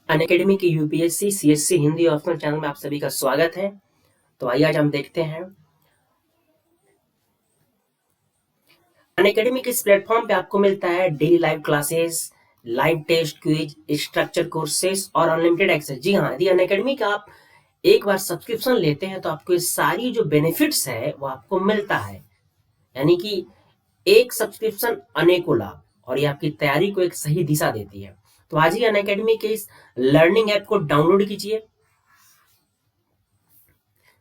Unacademy के UPSC CSC Hindi optional channel में आप सभी का स्वागत है। तो आइए आज हम देखते हैं अनअकैडमी के इस प्लेटफॉर्म पे आपको मिलता है daily live classes, live test, quiz, structure courses और अनलिमिटेड एक्सेस। जी हाँ, यदि अनअकैडमी का आप एक बार सब्सक्रिप्शन लेते हैं तो आपको ये सारी जो बेनिफिट्स है वो आपको मिलता है, यानी कि एक सब्सक्रिप्शन अनेकों लाभ, और ये आपकी तैयारी को एक सही दिशा देती है। तो आज ही अनअकैडमी के इस लर्निंग ऐप को डाउनलोड कीजिए,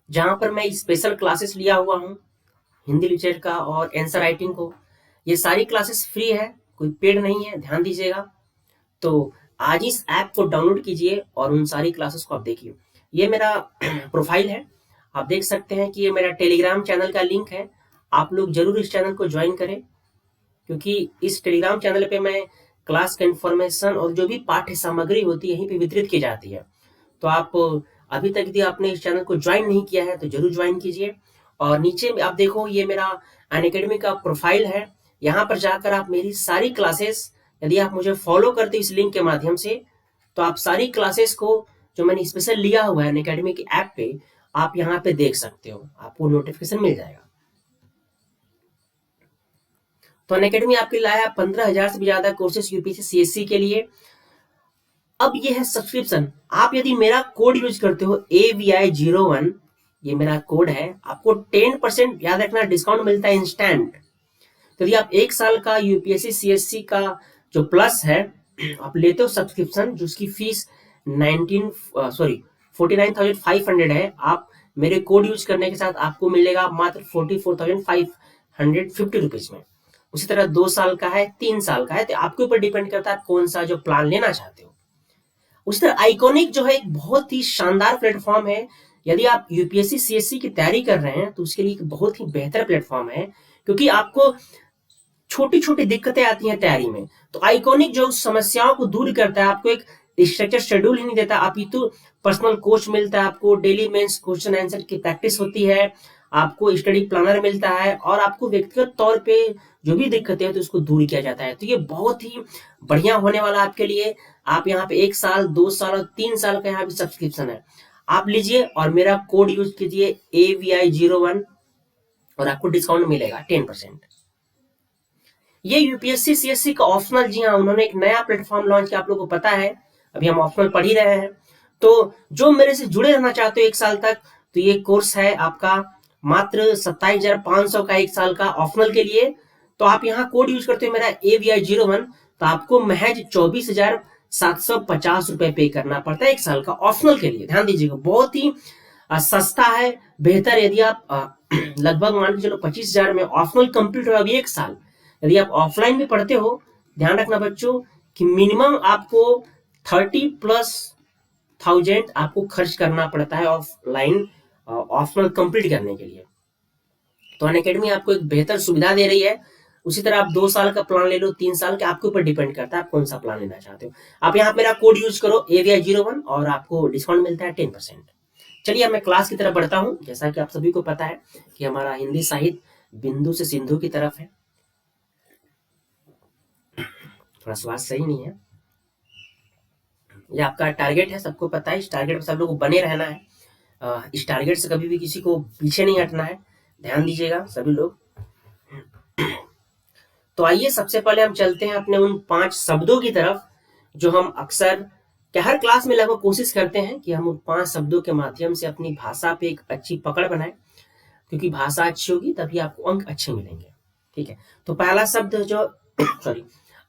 जहां पर मैं स्पेशल क्लासेस लिया हुआ हूं हिंदी लिटरेचर का और आंसर राइटिंग को। ये सारी क्लासेस फ्री है, कोई पेड नहीं है, ध्यान दीजिएगा। तो आज इस ऐप को डाउनलोड कीजिए और उन सारी क्लासेस को आप देखिए। ये मेरा प्रोफाइल है, आप देख सकते हैं कि ये मेरा टेलीग्राम चैनल का लिंक है। आप लोग जरूर इस चैनल को ज्वाइन करें, क्योंकि इस टेलीग्राम चैनल पे मैं क्लास का इंफॉर्मेशन और जो भी पाठ्य सामग्री होती है यहीं पे वितरित की जाती है। तो आप अभी तक यदि आपने इस चैनल को ज्वाइन नहीं किया है तो जरूर ज्वाइन कीजिए। और नीचे आप देखो, ये मेरा अनअकैडमी का प्रोफाइल है। यहाँ पर जाकर आप मेरी सारी क्लासेस, यदि आप मुझे फॉलो करते इस लिंक के माध्यम से, तो आप सारी क्लासेस को जो मैंने स्पेशल लिया हुआ है अनअकैडमी की ऐप पे, आप यहाँ पे देख सकते हो, आपको नोटिफिकेशन मिल जाएगा। तो अनअकैडमी आपके लाया 15,000 से भी ज्यादा कोर्सेस यूपीएससी सीएससी के लिए। अब ये है सब्सक्रिप्शन। आप यदि मेरा कोड यूज करते हो AVI01, ये मेरा कोड है, आपको 10% याद रखना डिस्काउंट मिलता है इंस्टेंट। तो यदि आप एक साल का यूपीएससी सीएससी का जो प्लस है आप लेते हो सब्सक्रिप्शन, जिसकी फीस 49,500 है, आप मेरे कोड यूज करने के साथ आपको मिलेगा मात्र 44,550 रुपीज में। उसी तरह 2 साल का है, 3 साल का है, तो आपके ऊपर डिपेंड करता है कौन सा जो प्लान लेना चाहते हो। उसी तरह आइकॉनिक जो है एक बहुत ही शानदार प्लेटफॉर्म है। यदि आप यूपीएससी सीएससी की तैयारी कर रहे हैं तो उसके लिए एक बहुत ही बेहतर प्लेटफॉर्म है, क्योंकि आपको छोटी छोटी दिक्कतें आती हैं तैयारी में, तो आइकॉनिक जो समस्याओं को दूर करता है, आपको एक स्ट्रक्चर शेड्यूल ही नहीं देता, आप तो पर्सनल कोच मिलता है, आपको डेली मेंस क्वेश्चन आंसर की प्रैक्टिस होती है, आपको स्टडी प्लानर मिलता है, और आपको व्यक्तिगत तौर पे जो भी दिक्कतें हैं तो उसको दूर किया जाता है। तो ये बहुत ही बढ़िया होने वाला आपके लिए। आप यहाँ पे 1 साल, 2 साल और 3 साल का यहाँ पे सब्सक्रिप्शन है, आप लीजिए और मेरा कोड यूज कीजिए AVI01 और आपको डिस्काउंट मिलेगा 10%। ये यूपीएससी सीएससी का ऑप्शनल, जी हाँ, उन्होंने एक नया प्लेटफॉर्म लॉन्च किया, आप लोगों को पता है, अभी हम ऑप्शनल पढ़ ही रहे हैं। तो जो मेरे से जुड़े रहना चाहते हो 1 साल तक, तो ये कोर्स है आपका मात्र 27,500 का 1 साल का ऑप्शनल के लिए। तो आप यहाँ कोड यूज करते हो मेरा AVI01, तो आपको महज 24,750 रुपए पे करना पड़ता है 1 साल का ऑप्शनल के लिए। ध्यान दीजिएगा, बहुत ही सस्ता है, बेहतर। यदि आप लगभग मान के चलो 25,000 में ऑप्शनल कंप्लीट हो अभी 1 साल। यदि आप ऑफलाइन भी पढ़ते हो, ध्यान रखना बच्चों कि मिनिमम आपको 30,000+ आपको खर्च करना पड़ता है ऑफलाइन ऑप्शनल कंप्लीट करने के लिए। तो अनअकैडमी आपको एक बेहतर सुविधा दे रही है। उसी तरह आप 2 साल का प्लान ले लो, 3 साल के, आपके ऊपर डिपेंड करता है आप कौन सा प्लान लेना चाहते हो। आप यहाँ मेरा कोड यूज करो AVI01 और आपको डिस्काउंट मिलता है 10%। चलिए अब मैं क्लास की तरफ बढ़ता हूँ। जैसा कि आप सभी को पता है कि हमारा हिंदी साहित्य बिंदु से सिंधु की तरफ है। थोड़ा स्वास्थ्य सही नहीं है, ये आपका टारगेट है, सबको पता है। इस टारगेट पर सब लोगों को बने रहना है, इस टारगेट से कभी भी किसी को पीछे नहीं हटना है, ध्यान दीजिएगा सभी लोग। तो आइए सबसे पहले हम चलते हैं अपने उन 5 शब्दों की तरफ, जो हम अक्सर क्या हर क्लास में लगभग कोशिश करते हैं कि हम उन 5 शब्दों के माध्यम से अपनी भाषा पे एक अच्छी पकड़ बनाए, क्योंकि भाषा अच्छी होगी तभी आपको अंक अच्छे मिलेंगे। ठीक है, तो पहला शब्द जो सॉरी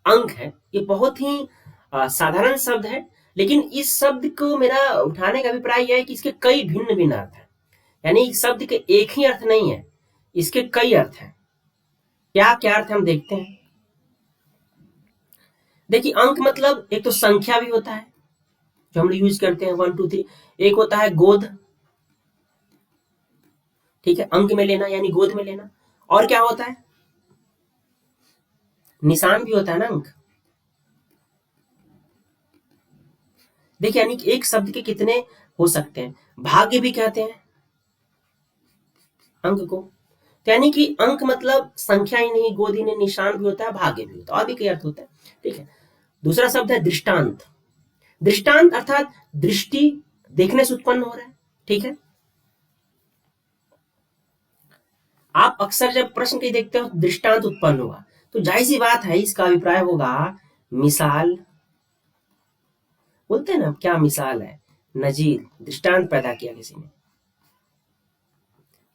अंक है, ये बहुत ही साधारण शब्द है, लेकिन इस शब्द को मेरा उठाने का अभिप्राय यह है कि इसके कई भिन्न भिन्न अर्थ हैं। यानी इस शब्द के एक ही अर्थ नहीं है, इसके कई अर्थ हैं। क्या क्या अर्थ हम देखते हैं। देखिए, अंक मतलब एक तो संख्या भी होता है जो हम लोग यूज करते हैं 1 2 3। एक होता है गोद, ठीक है, अंक में लेना यानी गोद में लेना। और क्या होता है, निशान भी होता है ना अंक। देखिए, यानी कि एक शब्द के कितने हो सकते हैं। भाग्य भी कहते हैं अंक को। तो यानी कि अंक मतलब संख्या ही नहीं, गोद ही नहीं, निशान भी होता है, भाग्य भी होता है, और भी कई अर्थ होता है। ठीक है, दूसरा शब्द है दृष्टांत। दृष्टांत अर्थात दृष्टि देखने से उत्पन्न हो रहा है, ठीक है। आप अक्सर जब प्रश्न कहीं देखते हो दृष्टांत उत्पन्न हुआ, तो जाहिर सी बात है इसका अभिप्राय होगा मिसाल। बोलते हैं ना, क्या मिसाल है, नजीर, दृष्टांत पैदा किया किसी ने,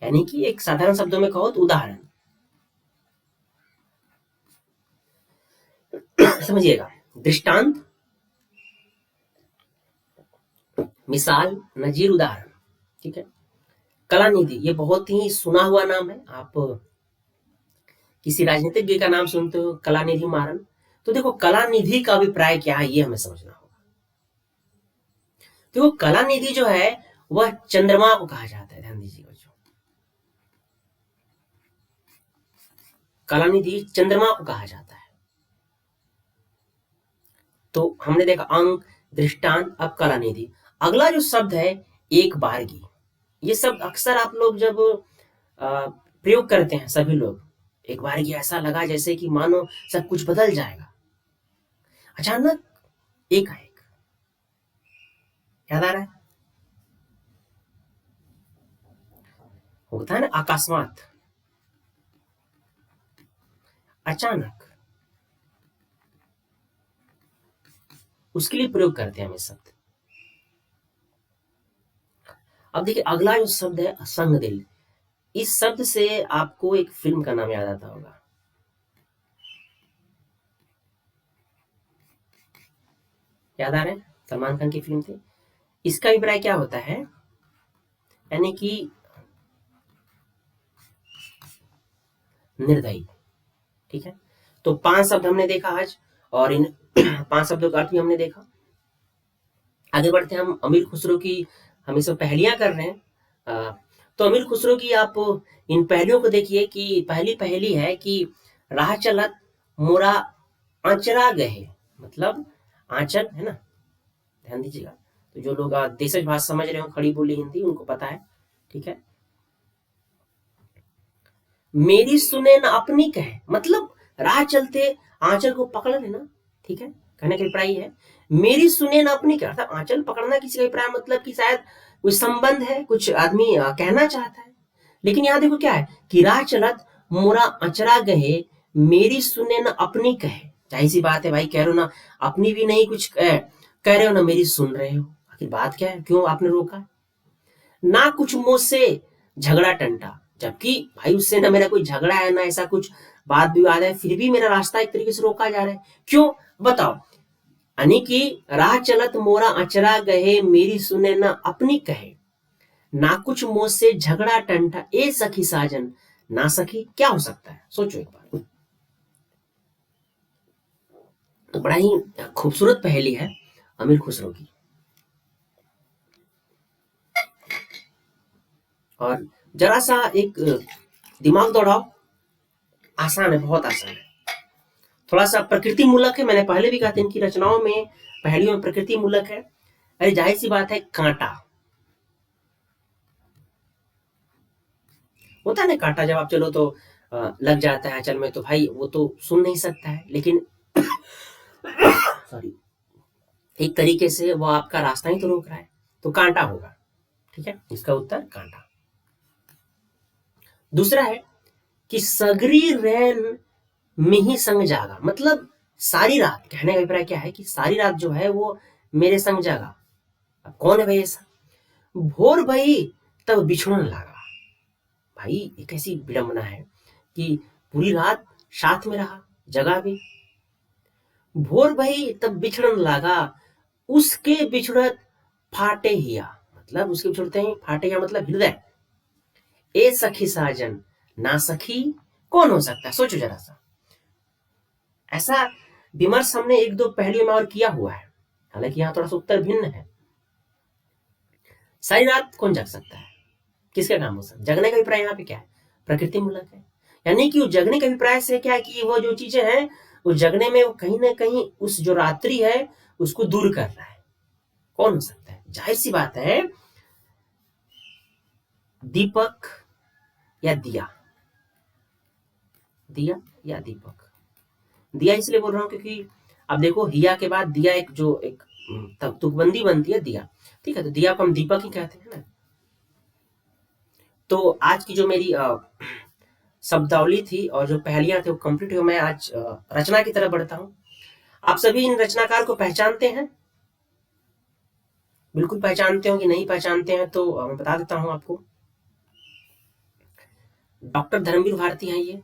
यानी कि एक साधारण शब्दों में कहो तो उदाहरण। समझिएगा, दृष्टांत, मिसाल, नजीर, उदाहरण, ठीक है। कलानिधि, ये बहुत ही सुना हुआ नाम है। आप किसी राजनीतिज्ञ का नाम सुनते हो, कलानिधि मारन, तो देखो कलानिधि का अभिप्राय क्या है ये हमें समझना होगा। देखो कलानिधि जो है वह चंद्रमा को कहा जाता है, ध्यान दीजिएगा बच्चों, कलानिधि चंद्रमा को कहा जाता है। तो हमने देखा अंक, दृष्टांत, अब कलानिधि। अगला जो शब्द है एक बारगी, ये शब्द अक्सर आप लोग जब प्रयोग करते हैं सभी लोग, एक बारगी ऐसा लगा जैसे कि मानो सब कुछ बदल जाएगा, अचानक एकाएक, याद आ रहा है, होता है ना अकस्मात, अचानक, उसके लिए प्रयोग करते हैं हम इस शब्द। अब देखिए अगला जो शब्द है असंग दिल, इस शब्द से आपको एक फिल्म का नाम याद आता होगा, याद आ रहा है, सलमान खान की फिल्म थी। इसका अभिप्राय क्या होता है, यानी कि निर्दयी, ठीक है। तो 5 शब्द हमने देखा आज, और इन 5 शब्दों का अर्थ भी हमने देखा। आगे बढ़ते हैं हम अमीर खुसरो की, हम इस पहेलियां कर रहे हैं। तो अमीर खुसरो की आप इन पहेलियों को देखिए कि पहली पहेली है कि राह चलत मोरा आंचरा गहे, मतलब आंचल है ना, ध्यान दीजिएगा। तो जो लोग देशज भाषा समझ रहे हो, खड़ी बोली हिंदी, उनको पता है, ठीक है। मेरी सुने न अपनी कहे, मतलब राह चलते आंचल को पकड़ लेना, ठीक है, कहने का अभिप्राय है। मेरी सुने न अपनी कहे, अर्थात आंचल पकड़ना किसी का अभिप्राय मतलब कि शायद कोई संबंध है, कुछ आदमी कहना चाहता है। लेकिन यहां देखो क्या है कि राह चलत मोरा अचरा गहे, मेरी सुने न अपनी कहे, जाहिर सी बात है भाई, कह रहे हो ना अपनी भी नहीं कुछ कह रहे हो ना मेरी सुन रहे हो, आखिर बात क्या है, क्यों आपने रोका। ना कुछ मुझसे झगड़ा टंटा, जबकि भाई उससे ना मेरा कोई झगड़ा है ना ऐसा कुछ बात विवाद है, फिर भी मेरा रास्ता एक तरीके से रोका जा रहा है, क्यों बताओ। यानी कि राह चलत मोरा अचरा गहे, मेरी सुने ना अपनी कहे, ना कुछ मुझसे झगड़ा टंटा, ए सखी साजन ना सखी, क्या हो सकता है, सोचो एक बार। तो बड़ा ही खूबसूरत पहेली है अमीर खुसरो की, और जरा सा एक दिमाग दौड़ाओ, आसान है, बहुत आसान है, थोड़ा सा प्रकृति मूलक है। मैंने पहले भी कहा था इनकी रचनाओं में, पहेलियों में प्रकृति मूलक है। अरे जाहिर सी बात है, कांटा होता है ना, कांटा जब आप चलो तो लग जाता है आंचल में, तो भाई वो तो सुन नहीं सकता है, लेकिन सॉरी, एक तरीके से वो आपका रास्ता ही तो रोक रहा है, तो कांटा होगा, ठीक है, इसका उत्तर कांटा। दूसरा है कि सगरी रैन में ही संग जागा, मतलब सारी रात, कहने का अभिप्राय क्या है कि सारी रात जो है वो मेरे संग जागा। अब कौन है भाई ऐसा, भोर भई तब बिछड़न लगा, भाई एक ऐसी विडंबना है कि पूरी रात साथ में रहा, जगा भी, भोर भई तब बिछड़न लगा, उसके बिछड़त फाटे हिया, मतलब उसके बिछड़ते ही फाटे हिया मतलब हृदय, ए सखी साजन ना सखी, कौन हो सकता है, सोचो जरा सा। ऐसा विमर्श हमने एक दो पहलियों में और किया हुआ है, हालांकि यहाँ थोड़ा सा उत्तर भिन्न है। सारी रात कौन जग सकता है, किसका काम हो सकता है, जगने का अभिप्राय यहाँ पे क्या है, प्रकृति मूलक है, यानी कि जगने के अभिप्राय से क्या है कि वो जो चीजें हैं वो जगने में वो कहीं ना कहीं उस जो रात्रि है उसको दूर कर रहा है, कौन हो सकता है, जाहिर सी बात है दीपक या दिया, दिया या दीपक। दिया इसलिए बोल रहा हूं क्योंकि अब देखो हिया के बाद दिया एक जो एक तब तुकबंदी बनती है दिया। ठीक है, तो दिया को हम दीपक ही कहते हैं ना। तो आज की जो मेरी शब्दावली थी और जो पहेलियां थे वो कंप्लीट हुई। मैं आज रचना की तरफ बढ़ता हूँ। आप सभी इन रचनाकार को पहचानते हैं? बिल्कुल पहचानते हो कि नहीं पहचानते हैं तो मैं बता देता हूं आपको। डॉक्टर धर्मवीर भारती हैं ये।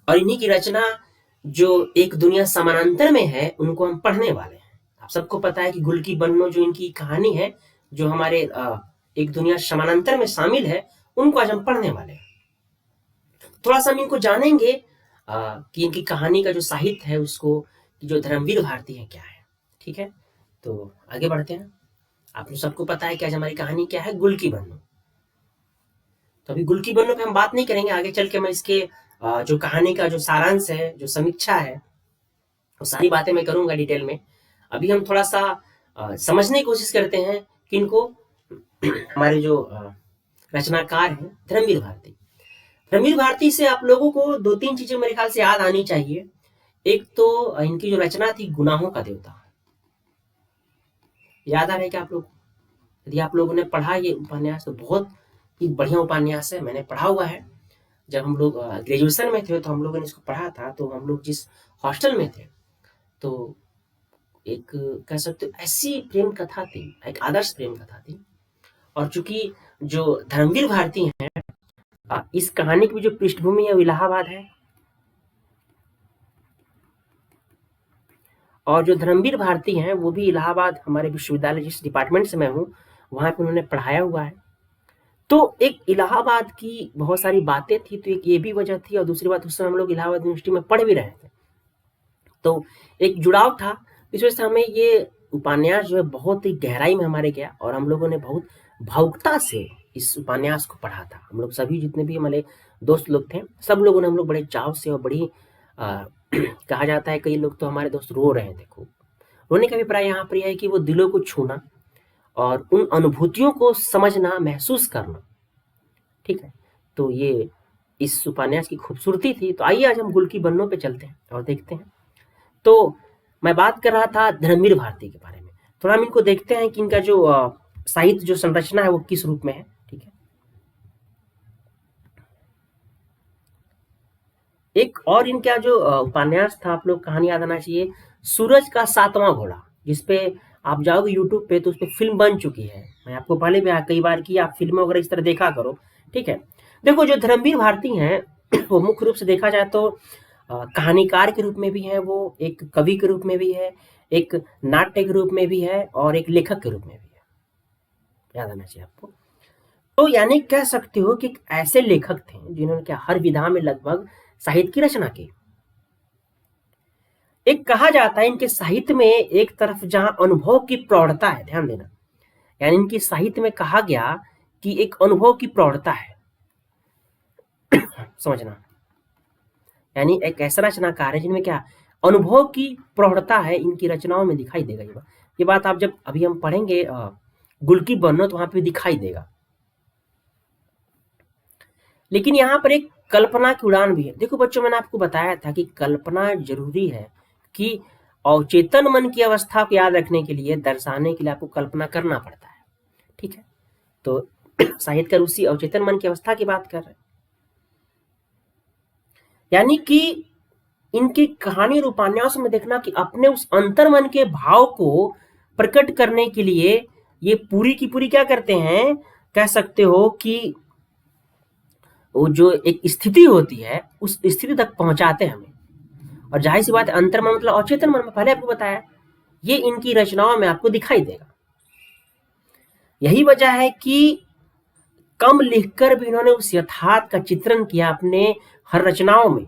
और इन्हीं की रचना जो एक दुनिया समानांतर में है उनको हम पढ़ने वाले हैं। आप सबको पता है कि गुल की बन्नो जो इनकी कहानी है, जो हमारे एक दुनिया समानांतर में शामिल है, उनको आज हम पढ़ने वाले हैं। थोड़ा सा हम इनको जानेंगे कि इनकी कहानी का जो साहित्य है उसको, कि जो धर्मवीर भारती है क्या है। ठीक है, तो आगे बढ़ते हैं। आप लोग सबको पता है कि आज हमारी कहानी क्या है, गुल की बन्नो। तो अभी गुल की बन्नो पे हम बात नहीं करेंगे, आगे चल के मैं इसके जो कहानी का जो सारांश है, जो समीक्षा है, वो सारी बातें मैं करूंगा डिटेल में। अभी हम थोड़ा सा समझने की कोशिश करते हैं कि इनको हमारे जो रचनाकार हैं धर्मवीर भारती। धर्मवीर भारती से आप लोगों को दो तीन चीजें मेरे ख्याल से याद आनी चाहिए। एक तो इनकी जो रचना थी गुनाहों का देवता, याद आ रहा है क्या आप लोग? यदि आप लोगों ने पढ़ा ये उपन्यास तो बहुत ही बढ़िया उपन्यास है, मैंने पढ़ा हुआ है। जब हम लोग ग्रेजुएशन में थे तो हम लोगों ने इसको पढ़ा था। तो हम लोग जिस हॉस्टल में थे तो एक कह सकते हो ऐसी प्रेम कथा थी, एक आदर्श प्रेम कथा थी। और चूंकि जो धर्मवीर भारती हैं, इस कहानी की जो पृष्ठभूमि है वो इलाहाबाद है। और जो धर्मवीर भारती हैं वो भी इलाहाबाद हमारे विश्वविद्यालय जिस डिपार्टमेंट से मैं हूँ वहां पे उन्होंने पढ़ाया हुआ है। तो एक इलाहाबाद की बहुत सारी बातें थी, तो एक ये भी वजह थी। और दूसरी बात, उस समय हम लोग इलाहाबाद यूनिवर्सिटी में पढ़ भी रहे थे, तो एक जुड़ाव था। इस वजह से हमें ये उपन्यास जो है बहुत ही गहराई में हमारे गया और हम लोगों ने बहुत भावुकता से इस उपन्यास को पढ़ा था। हम लोग सभी जितने भी हमारे दोस्त लोग थे, सब लोगों ने, हम लोग बड़े चाव से और बड़ी कहा जाता है, कई लोग तो हमारे दोस्त रो रहे थे खूब। रोने का अभिप्राय यहाँ पर यह है कि वो दिलों को छूना और उन अनुभूतियों को समझना, महसूस करना। ठीक है, तो ये इस उपन्यास की खूबसूरती थी। तो आइए आज हम गुल की बन्नों पे चलते हैं और देखते हैं। तो मैं बात कर रहा था धर्मवीर भारती के बारे में। थोड़ा हम इनको देखते हैं कि इनका जो साहित्य जो संरचना है वो किस रूप में है। ठीक है, एक और इनका जो उपन्यास था, आप लोग कहानी याद आना चाहिए, सूरज का सातवां घोड़ा, जिसपे आप जाओगे यूट्यूब पे तो उस पर फिल्म बन चुकी है। मैं आपको पहले भी कई बार की, आप फिल्में वगैरह इस तरह देखा करो। ठीक है, देखो जो धर्मवीर भारती हैं वो मुख्य रूप से देखा जाए तो कहानीकार के रूप में भी है, वो एक कवि के रूप में भी है, एक नाट्य के रूप में भी है और एक लेखक के रूप में भी है। याद आना चाहिए आपको। तो यानी कह सकते हो कि ऐसे लेखक थे जिन्होंने क्या हर विधा में लगभग साहित्य की रचना की। एक कहा जाता है इनके साहित्य में एक तरफ जहां अनुभव की प्रौढ़ता है, ध्यान देना, यानी इनकी साहित्य में कहा गया कि एक अनुभव की प्रौढ़ता है, समझना। यानी एक ऐसा रचनाकार है जिनमें क्या अनुभव की प्रौढ़ता है, इनकी रचनाओं में दिखाई देगा। ये बात आप जब अभी हम पढ़ेंगे गुल की बन्नो तो वहां पे दिखाई देगा। लेकिन यहाँ पर एक कल्पना की उड़ान भी है। देखो बच्चों, मैंने आपको बताया था कि कल्पना जरूरी है, कि अवचेतन मन की अवस्था को याद रखने के लिए, दर्शाने के लिए आपको कल्पना करना पड़ता है। ठीक है, तो साहित्यकार उसी अवचेतन मन की अवस्था की बात कर रहे हैं। यानी कि इनकी कहानी और उपन्यासों में देखना कि अपने उस अंतर मन के भाव को प्रकट करने के लिए ये पूरी की पूरी क्या करते हैं, कह सकते हो कि वो जो एक स्थिति होती है उस स्थिति तक पहुंचाते हैं हमें। और जाहिर सी बात है, अंतर्मन मतलब अचेतन मन में पहले आपको बताया, ये इनकी रचनाओं में आपको दिखाई देगा। यही वजह है कि कम लिखकर भी इन्होंने उस यथार्थ का चित्रण किया अपने हर रचनाओं में।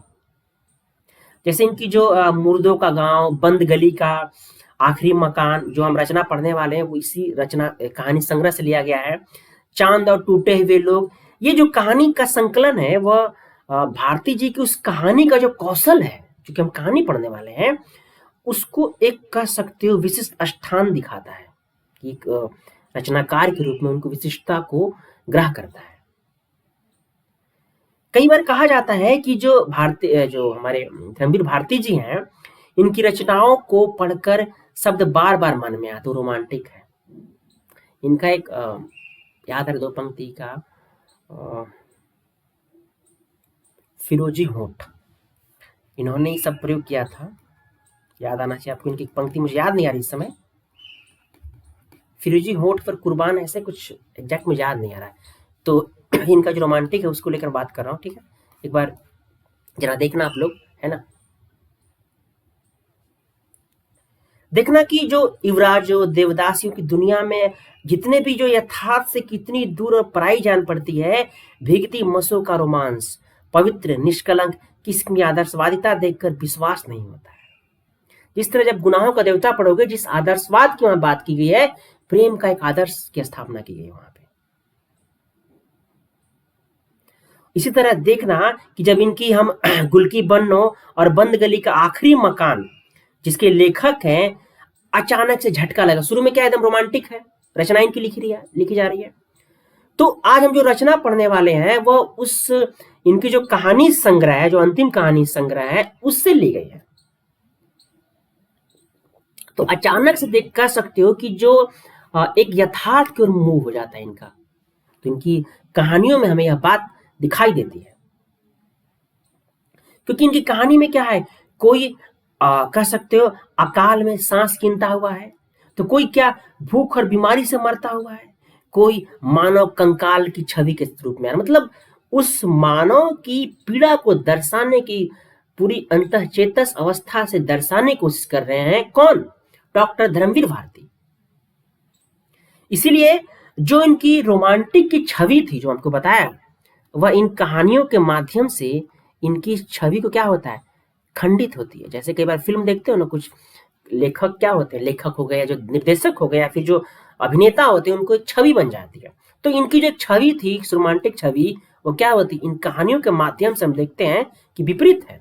जैसे इनकी जो मुर्दों का गांव, बंद गली का आखिरी मकान, जो हम रचना पढ़ने वाले हैं वो इसी रचना कहानी संग्रह से लिया गया है। चांद और टूटे हुए लोग, ये जो कहानी का संकलन है वह भारती जी की उस कहानी का जो कौशल है, क्योंकि हम कहानी पढ़ने वाले हैं, उसको एक कह सकते हो विशिष्ट स्थान दिखाता है कि एक रचनाकार के रूप में उनको विशिष्टता को ग्रह करता है। कई बार कहा जाता है कि जो भारतीय जो हमारे रणबीर भारती जी हैं, इनकी रचनाओं को पढ़कर शब्द बार बार मन में आते, रोमांटिक है। इनका एक याद है 2 पंक्ति का, फिरोजी होठ, इन्होंने ये सब प्रयोग किया था, याद आना चाहिए आपको। इनकी पंक्ति मुझे याद नहीं आ रही इस समय, फिरोजी होठ पर कुर्बान, ऐसे कुछ एग्जैक्ट मुझे याद नहीं आ रहा है। तो इनका जो रोमांटिक है उसको लेकर बात कर रहा हूँ, ठीक है। एक बार जरा देखना आप लोग, है ना। देखना कि जो युवराजों देवदासियों की दुनिया में जितने भी जो यथार्थ से कितनी दूर और पराई जान पड़ती है, भीगती मसों का रोमांस, पवित्र निष्कलंक किस्म की आदर्शवादिता देखकर विश्वास नहीं होता है। जिस तरह जब गुनाहों का देवता पढ़ोगे, जिस आदर्शवाद की वहां बात की गई है, प्रेम का एक आदर्श की स्थापना की गई वहां पे। इसी तरह देखना कि जब इनकी हम गुल की बन्नो और बंद गली का आखिरी मकान, जिसके लेखक हैं, अचानक से झटका लगा। शुरू में क्या एकदम रोमांटिक है, रचना इनकी लिखी जा रही है। तो आज हम जो रचना पढ़ने वाले हैं वो उस इनकी जो कहानी संग्रह है, जो अंतिम कहानी संग्रह है, उससे ली गई है। तो अचानक से देख कह सकते हो कि जो एक यथार्थ की ओर मूव हो जाता है इनका। तो इनकी कहानियों में हमें यह बात दिखाई देती है, क्योंकि इनकी कहानी में क्या है, कोई कह सकते हो अकाल में सांस गिनता हुआ है, तो कोई क्या भूख और बीमारी से मरता हुआ है, कोई मानव कंकाल की छवि के रूप में। मतलब उस मानव की पीड़ा को दर्शाने की, पूरी अंतःचेतस अवस्था से दर्शाने की कोशिश कर रहे हैं कौन, डॉक्टर धर्मवीर भारती। इसीलिए जो इनकी रोमांटिक की छवि थी, जो हमको बताया, वह इन कहानियों के माध्यम से इनकी छवि को क्या होता है, खंडित होती है। जैसे कई बार फिल्म देखते हो ना, कुछ लेखक क्या होते हैं, लेखक हो गए, जो निर्देशक हो गए, या फिर जो अभिनेता होते हैं, उनको एक छवि बन जाती है। तो इनकी जो छवि थी, रोमांटिक छवि, वो क्या होती, इन कहानियों के माध्यम से हम देखते हैं कि विपरीत है।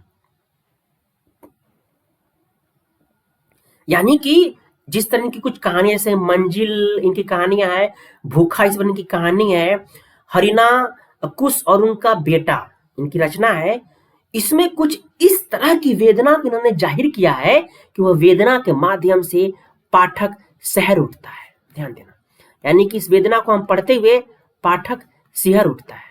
यानी कि जिस तरह की कुछ कहानियां, जैसे मंजिल इनकी कहानियां है, भूखा इस तरह की कहानी है, हरिना कुश और उनका बेटा इनकी रचना है, इसमें कुछ इस तरह की वेदना को इन्होंने जाहिर किया है कि वह वेदना के माध्यम से पाठक शहर उठता है। ध्यान देना, यानी कि इस वेदना को हम पढ़ते हुए पाठक सिहर उठता है।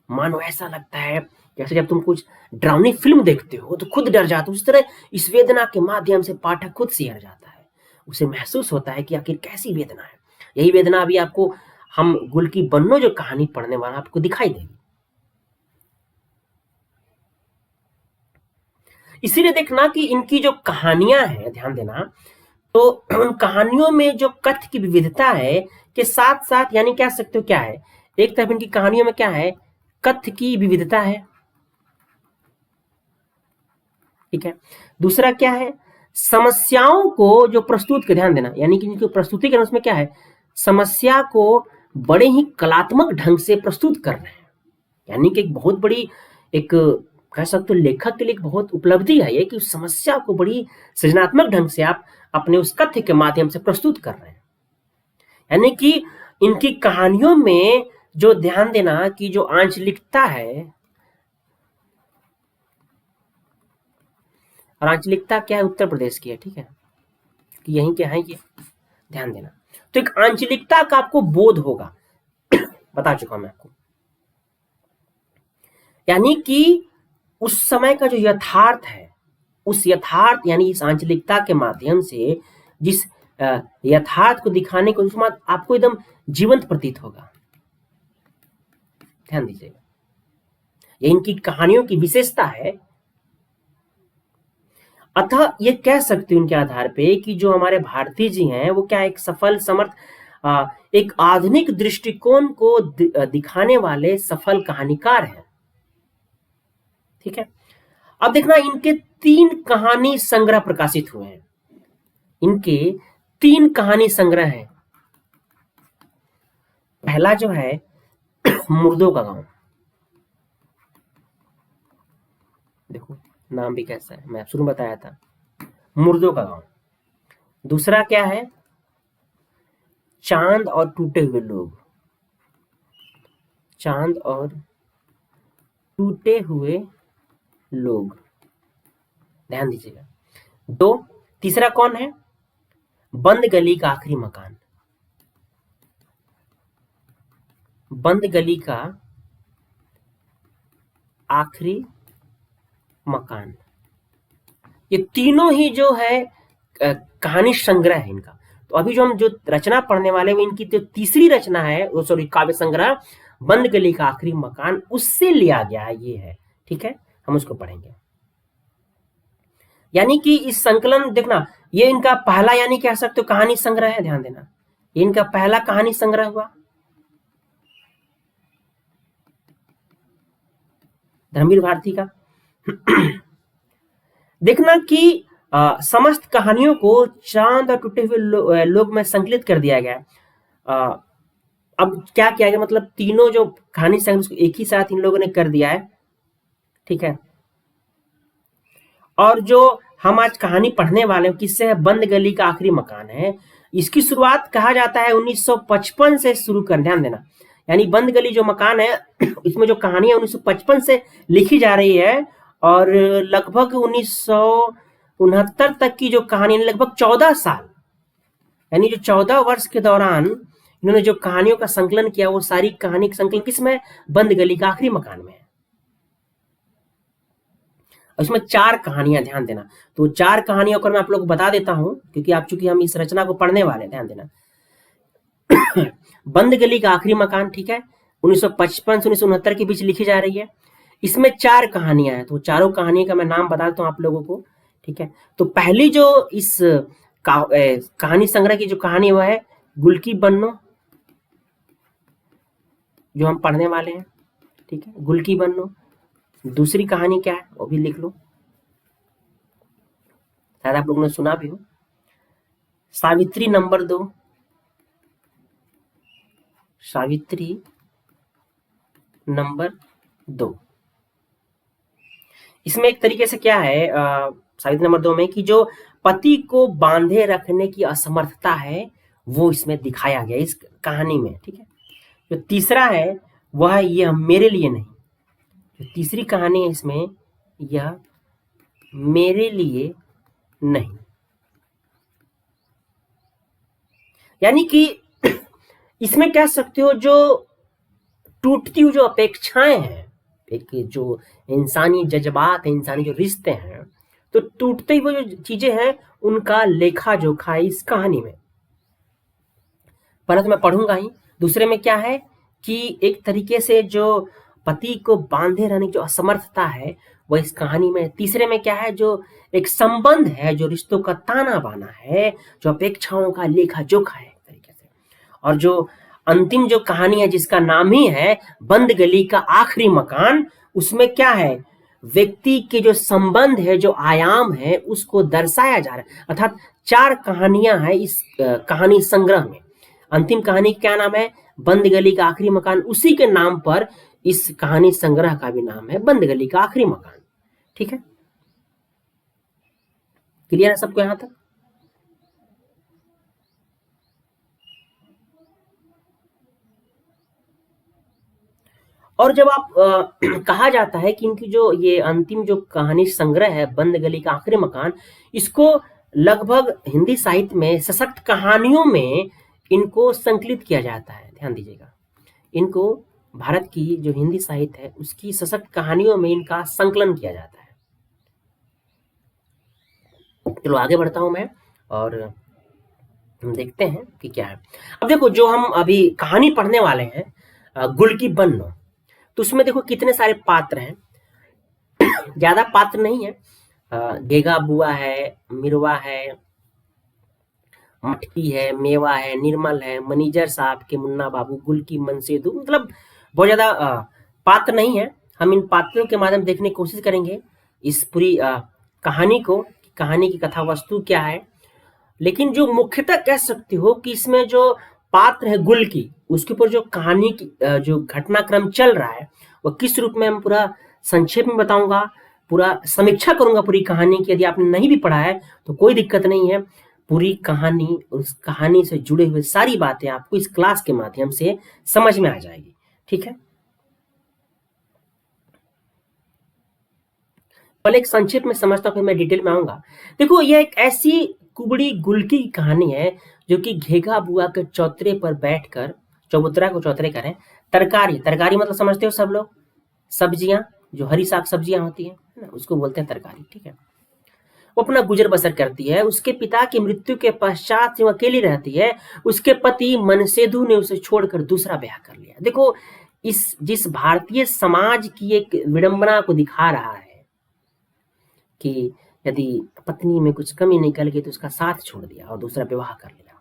मानो ऐसा लगता है जैसे जब तुम कुछ डरावनी फिल्म देखते हो तो खुद डर जाते हो, उस तरह इस वेदना के माध्यम से पाठक खुद सिहर जाता है। उसे महसूस होता है कि आखिर कैसी वेदना है। यही वेदना अभी आपको हम गुल की बन्नो जो कहानी पढ़ने वाला आपको दिखाई देगी। इसीलिए देखना कि इनकी जो कहानियां हैं, ध्यान देना, तो उन कहानियों में जो कथ्य की विविधता है के साथ साथ, यानी कह सकते हो क्या है, एक तरफ इनकी कहानियों में क्या है, कथ्य की विविधता है, ठीक है। दूसरा क्या है, समस्याओं को जो प्रस्तुत कर, ध्यान देना, यानी कि इनकी प्रस्तुति के उसमें क्या है, समस्या को बड़े ही कलात्मक ढंग से प्रस्तुत कर रहे हैं। यानी कि एक बहुत बड़ी, एक कह सकते हो लेखक के लिए एक बहुत उपलब्धि है ये, कि उस समस्या को बड़ी सृजनात्मक ढंग से आप अपने उस कथ्य के माध्यम से प्रस्तुत कर रहे हैं। यानी कि इनकी कहानियों में जो, ध्यान देना कि जो आंचलिकता है, और आंचलिकता क्या है, उत्तर प्रदेश की है, ठीक है, कि यहीं के हैं ये, ध्यान देना। तो एक आंचलिकता का आपको बोध होगा, बता चुका मैं आपको। यानी कि उस समय का जो यथार्थ है, उस यथार्थ यानी इस आंचलिकता के माध्यम से जिस यथार्थ को दिखाने को आपको एकदम जीवंत प्रतीत होगा। ध्यान दीजिएगा, ये इनकी कहानियों की विशेषता है। अतः ये कह सकते हो इनके आधार पे कि जो हमारे भारती जी हैं वो क्या, एक सफल समर्थ, एक आधुनिक दृष्टिकोण को दिखाने वाले सफल कहानीकार हैं, ठीक है। अब देखना, इनके 3 कहानी संग्रह प्रकाशित हुए हैं। इनके 3 कहानी संग्रह हैं। पहला जो है मुर्दों का गांव, देखो नाम भी कैसा है, मैं शुरू में बताया था, मुर्दों का गांव। दूसरा क्या है, चांद और टूटे हुए लोग, चांद और टूटे हुए लोग, ध्यान दीजिएगा। दो, तीसरा कौन है? बंद गली का आखिरी मकान, बंद गली का आखिरी मकान। ये तीनों ही जो है कहानी संग्रह है इनका। तो अभी जो हम जो रचना पढ़ने वाले हैं इनकी जो तीसरी रचना है, वो सॉरी काव्य संग्रह बंद गली का आखिरी मकान, उससे लिया गया ये है। ठीक है, हम उसको पढ़ेंगे। यानी कि इस संकलन देखना, ये इनका पहला यानी कह सकते हो कहानी संग्रह है, ध्यान देना, ये इनका पहला कहानी संग्रह हुआ। धर्मवीर भारती का देखना कि समस्त कहानियों को चांद और टूटे हुए लोग में संकलित कर दिया गया। अब क्या किया गया, मतलब तीनों जो कहानी संग्रह उसको एक ही साथ इन लोगों ने कर दिया है। ठीक है, और जो हम आज कहानी पढ़ने वाले हैं किससे है? बंद गली का आखिरी मकान है। इसकी शुरुआत कहा जाता है 1955 से शुरू कर, ध्यान देना, यानी बंद गली जो मकान है इसमें जो कहानी है 1955 से लिखी जा रही है, और लगभग 1969 तक की जो कहानी, लगभग 14 साल, यानी जो 14 वर्ष के दौरान इन्होंने जो कहानियों का संकलन किया, वो सारी कहानी का संकलन किसमें? बंद गली का आखिरी मकान में है। इसमें 4 कहानियां, ध्यान देना। तो 4 कहानियों को मैं आप लोग को बता देता हूं, क्योंकि आप चूंकि हम इस रचना को पढ़ने वाले हैं, ध्यान देना। बंद गली का आखिरी मकान, ठीक है, 1955 से 1969 के बीच लिखी जा रही है। इसमें 4 कहानियां हैं, तो चारों कहानियों का मैं नाम बता देता हूं आप लोगों को। ठीक है, तो पहली जो इस कहानी संग्रह की जो कहानी वो है गुल की बन्नो, जो हम पढ़ने वाले हैं। ठीक है, गुल की बन्नो। दूसरी कहानी क्या है वो भी लिख लो, शायद आप लोगों ने सुना भी हो, सावित्री नंबर 2, सावित्री नंबर 2। इसमें एक तरीके से क्या है सावित्री नंबर 2 में कि जो पति को बांधे रखने की असमर्थता है वो इसमें दिखाया गया इस कहानी में। ठीक है, जो तीसरा है वह यह मेरे लिए नहीं, जो तीसरी कहानी है इसमें, यह मेरे लिए नहीं, यानी कि इसमें कह सकते हो जो टूटती हुई जो अपेक्षाएं हैं, एक जो इंसानी जज्बात है, इंसानी जो रिश्ते हैं, तो टूटते हुए जो चीजें हैं उनका लेखा जोखा है इस कहानी में। पहले तो मैं पढ़ूंगा ही। दूसरे में क्या है कि एक तरीके से जो पति को बांधे रहने की जो असमर्थता है वह इस कहानी में। तीसरे में क्या है, जो एक संबंध है, जो रिश्तों का ताना बाना है, जो अपेक्षाओं का लेखा जोखा है एक तरीके से। और जो अंतिम जो कहानी है जिसका नाम ही है बंद गली का आखिरी मकान, उसमें क्या है, व्यक्ति के जो संबंध है, जो आयाम है, उसको दर्शाया जा रहा है। अर्थात 4 कहानियां हैं इस कहानी संग्रह में। अंतिम कहानी क्या नाम है? बंद गली का आखिरी मकान। उसी के नाम पर इस कहानी संग्रह का भी नाम है बंद गली का आखिरी मकान। ठीक है, क्लियर है सबको यहां तक? और जब आप कहा जाता है कि इनकी जो ये अंतिम जो कहानी संग्रह है बंद गली का आखिरी मकान, इसको लगभग हिंदी साहित्य में सशक्त कहानियों में इनको संकलित किया जाता है। ध्यान दीजिएगा, इनको भारत की जो हिंदी साहित्य है उसकी सशक्त कहानियों में इनका संकलन किया जाता है। चलो आगे बढ़ता हूं मैं और हम देखते हैं कि क्या है। अब देखो, जो हम अभी कहानी पढ़ने वाले हैं गुल की बन्नो, तो उसमें देखो कितने सारे पात्र हैं। ज्यादा पात्र नहीं है, गेगा बुआ है, मिरवा है, मटकी है, मेवा है, निर्मल है, मैनेजर साहब के मुन्ना बाबू, गुल की मनसेदू, मतलब बहुत ज्यादा पात्र नहीं है। हम इन पात्रों के माध्यम देखने की कोशिश करेंगे इस पूरी कहानी को, कहानी की कथा वस्तु क्या है। लेकिन जो मुख्यतः कह सकते हो कि इसमें जो पात्र है गुल की, उसके ऊपर जो कहानी की जो घटनाक्रम चल रहा है वह किस रूप में, हम पूरा संक्षेप में बताऊंगा, पूरा समीक्षा करूंगा पूरी कहानी की। यदि आपने नहीं भी पढ़ा है तो कोई दिक्कत नहीं है, पूरी कहानी, उस कहानी से जुड़े हुए सारी बातें आपको इस क्लास के माध्यम से समझ में आ जाएगी। ठीक है, पहले एक संक्षेप में समझता हूँ, फिर मैं डिटेल में आऊंगा। देखो, यह एक ऐसी कुबड़ी गुलकी की कहानी है जो कि घेघा बुआ के चौतरे पर बैठकर, चौबूतरा को चौतरे करें, तरकारी, तरकारी मतलब समझते हो सब लोग, सब्जियां, जो हरी साग सब्जियां होती है ना, उसको बोलते हैं तरकारी, ठीक है। वो अपना गुजर बसर करती है। उसके पिता की मृत्यु के पश्चात से वो अकेली रहती है। उसके पति मनसेधु ने उसे छोड़कर दूसरा ब्याह कर लिया। देखो, इस जिस भारतीय समाज की एक विडंबना को दिखा रहा है कि यदि पत्नी में कुछ कमी निकल गई तो उसका साथ छोड़ दिया और दूसरा विवाह कर लिया।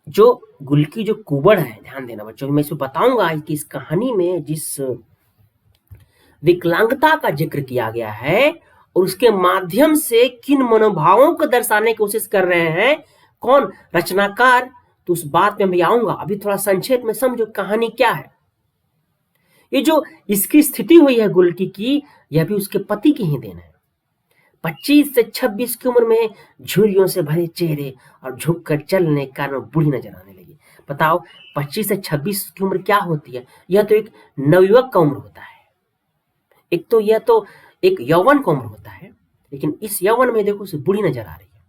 जो गुलकी जो कुबड़ है, ध्यान देना बच्चों, मैं इसमें बताऊंगा कि इस कहानी में जिस विकलांगता का जिक्र किया गया है और उसके माध्यम से किन मनोभावों को दर्शाने की कोशिश कर रहे हैं कौन, रचनाकार, तो उस बात में मैं आऊंगा। अभी थोड़ा संक्षेप में समझो कहानी क्या है। ये जो इसकी स्थिति हुई है गुलकी की, यह भी उसके पति की ही देन है। 25 से 26 की उम्र में झुर्रियों से भरे चेहरे और झुककर चलने के कारण बूढ़ी नजर आने लगी। बताओ, 25 से 26 की उम्र क्या होती है? यह तो एक नवयुवक का उम्र होता है। एक तो यह तो एक यौवन का उम्र होता है, लेकिन इस यौवन में देखो उसे बूढ़ी नजर आ रही है।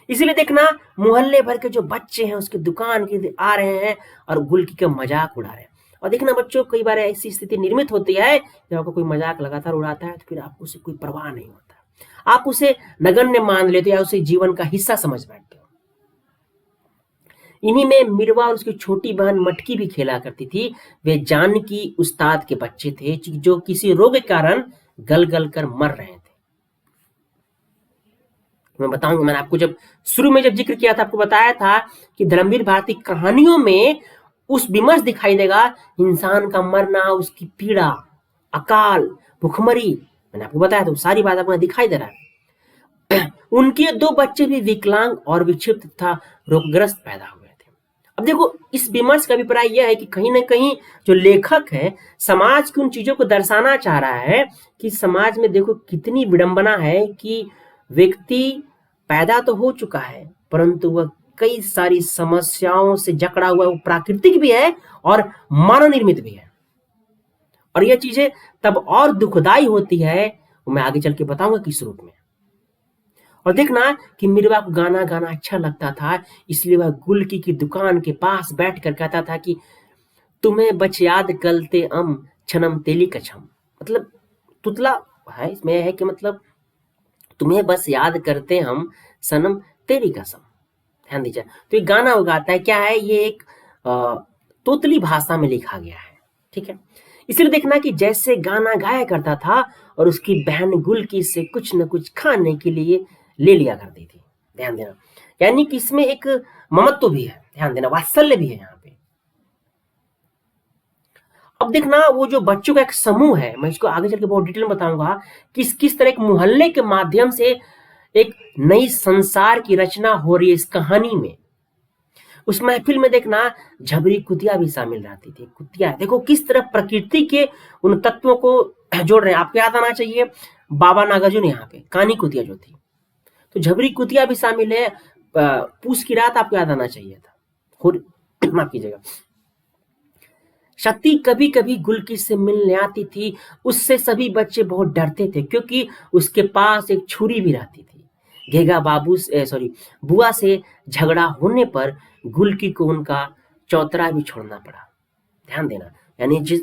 इसीलिए देखना, मोहल्ले भर के जो बच्चे हैं उसकी दुकान के आ रहे हैं और गुलकी का मजाक उड़ा रहे हैं। और देखना बच्चों, कई बार ऐसी स्थिति निर्मित होती है जब आपको कोई मजाक लगातार उड़ाता है तो फिर आपको उसे कोई परवाह नहीं होता, आप उसे नगण्य मान लेते हो या उसे जीवन का हिस्सा समझ बैठते हो। इन्हीं में मिरवा और उसकी छोटी बहन मटकी भी खेला करती थी। वे जानकी उस्ताद के बच्चे थे जो किसी रोग के कारण गल गल कर मर रहे थे। मैं बताऊंगा, मैंने आपको जब शुरू में जब जिक्र किया था, आपको बताया था कि धर्मवीर भारती कहानियों में उस विमर्श दिखाई देगा, इंसान का मरना, उसकी पीड़ा, अकाल, भुखमरी, मैंने आपको बताया था, सारी बात आपको दिखाई दे रहा है। उनके 2 बच्चे भी विकलांग और विक्षिप्त तथा रोगग्रस्त पैदा हुए थे। अब देखो, इस विमर्श का अभिप्राय यह है कि कहीं ना कहीं जो लेखक है समाज की उन चीजों को दर्शाना चाह रहा है कि समाज में देखो कितनी विडंबना है कि व्यक्ति पैदा तो हो चुका है परंतु वह कई सारी समस्याओं से जकड़ा हुआ है। वो प्राकृतिक भी है और मानव निर्मित भी है, और यह चीजें तब और दुखदाई होती है, वो मैं आगे चल के बताऊंगा किस रूप में। और देखना कि मिरवा को गाना गाना अच्छा लगता था, इसलिए वह गुलकी की दुकान के पास बैठकर कहता था कि तुम्हें बच याद कलते अम छनम तेली कछम। मतलब तुतला है, इसमें है कि मतलब तुम्हें बस याद करते हम सनम तेरी कसम। ध्यान दीजिए, तो ये गाना उगाता है, क्या है ये, एक तोतली भाषा में लिखा गया है, ठीक है। इसलिए देखना कि जैसे गाना गाया करता था और उसकी बहन गुलकी से कुछ न कुछ खाने के लिए ले लिया करती थी। ध्यान देना, यानी कि इसमें एक ममत्व भी है, ध्यान देना, वात्सल्य भी है यहाँ पे। अब देखना, वो जो बच्चों का एक समूह है, मैं इसको आगे चल के बहुत डिटेल में बताऊंगा कि किस तरह एक मोहल्ले के माध्यम से एक नई संसार की रचना हो रही है इस कहानी में। उस महफिल में देखना झबरी कुतिया भी शामिल रहती थी। कुतिया देखो किस तरह प्रकृति के उन तत्वों को जोड़ रहे हैं। आपको याद आना चाहिए बाबा नागार्जुन यहाँ पे कानी कुतिया जो थी, तो झबरी कुतिया भी शामिल है। पूस की रात आपको याद आना चाहिए था, माफ कीजिएगा। शक्ति कभी कभी गुलकी से मिलने आती थी, उससे सभी बच्चे बहुत डरते थे क्योंकि उसके पास एक छुरी भी रहती थी। घेगा बुआ से झगड़ा होने पर गुलकी को उनका चौतरा भी छोड़ना पड़ा। ध्यान देना, यानी जिस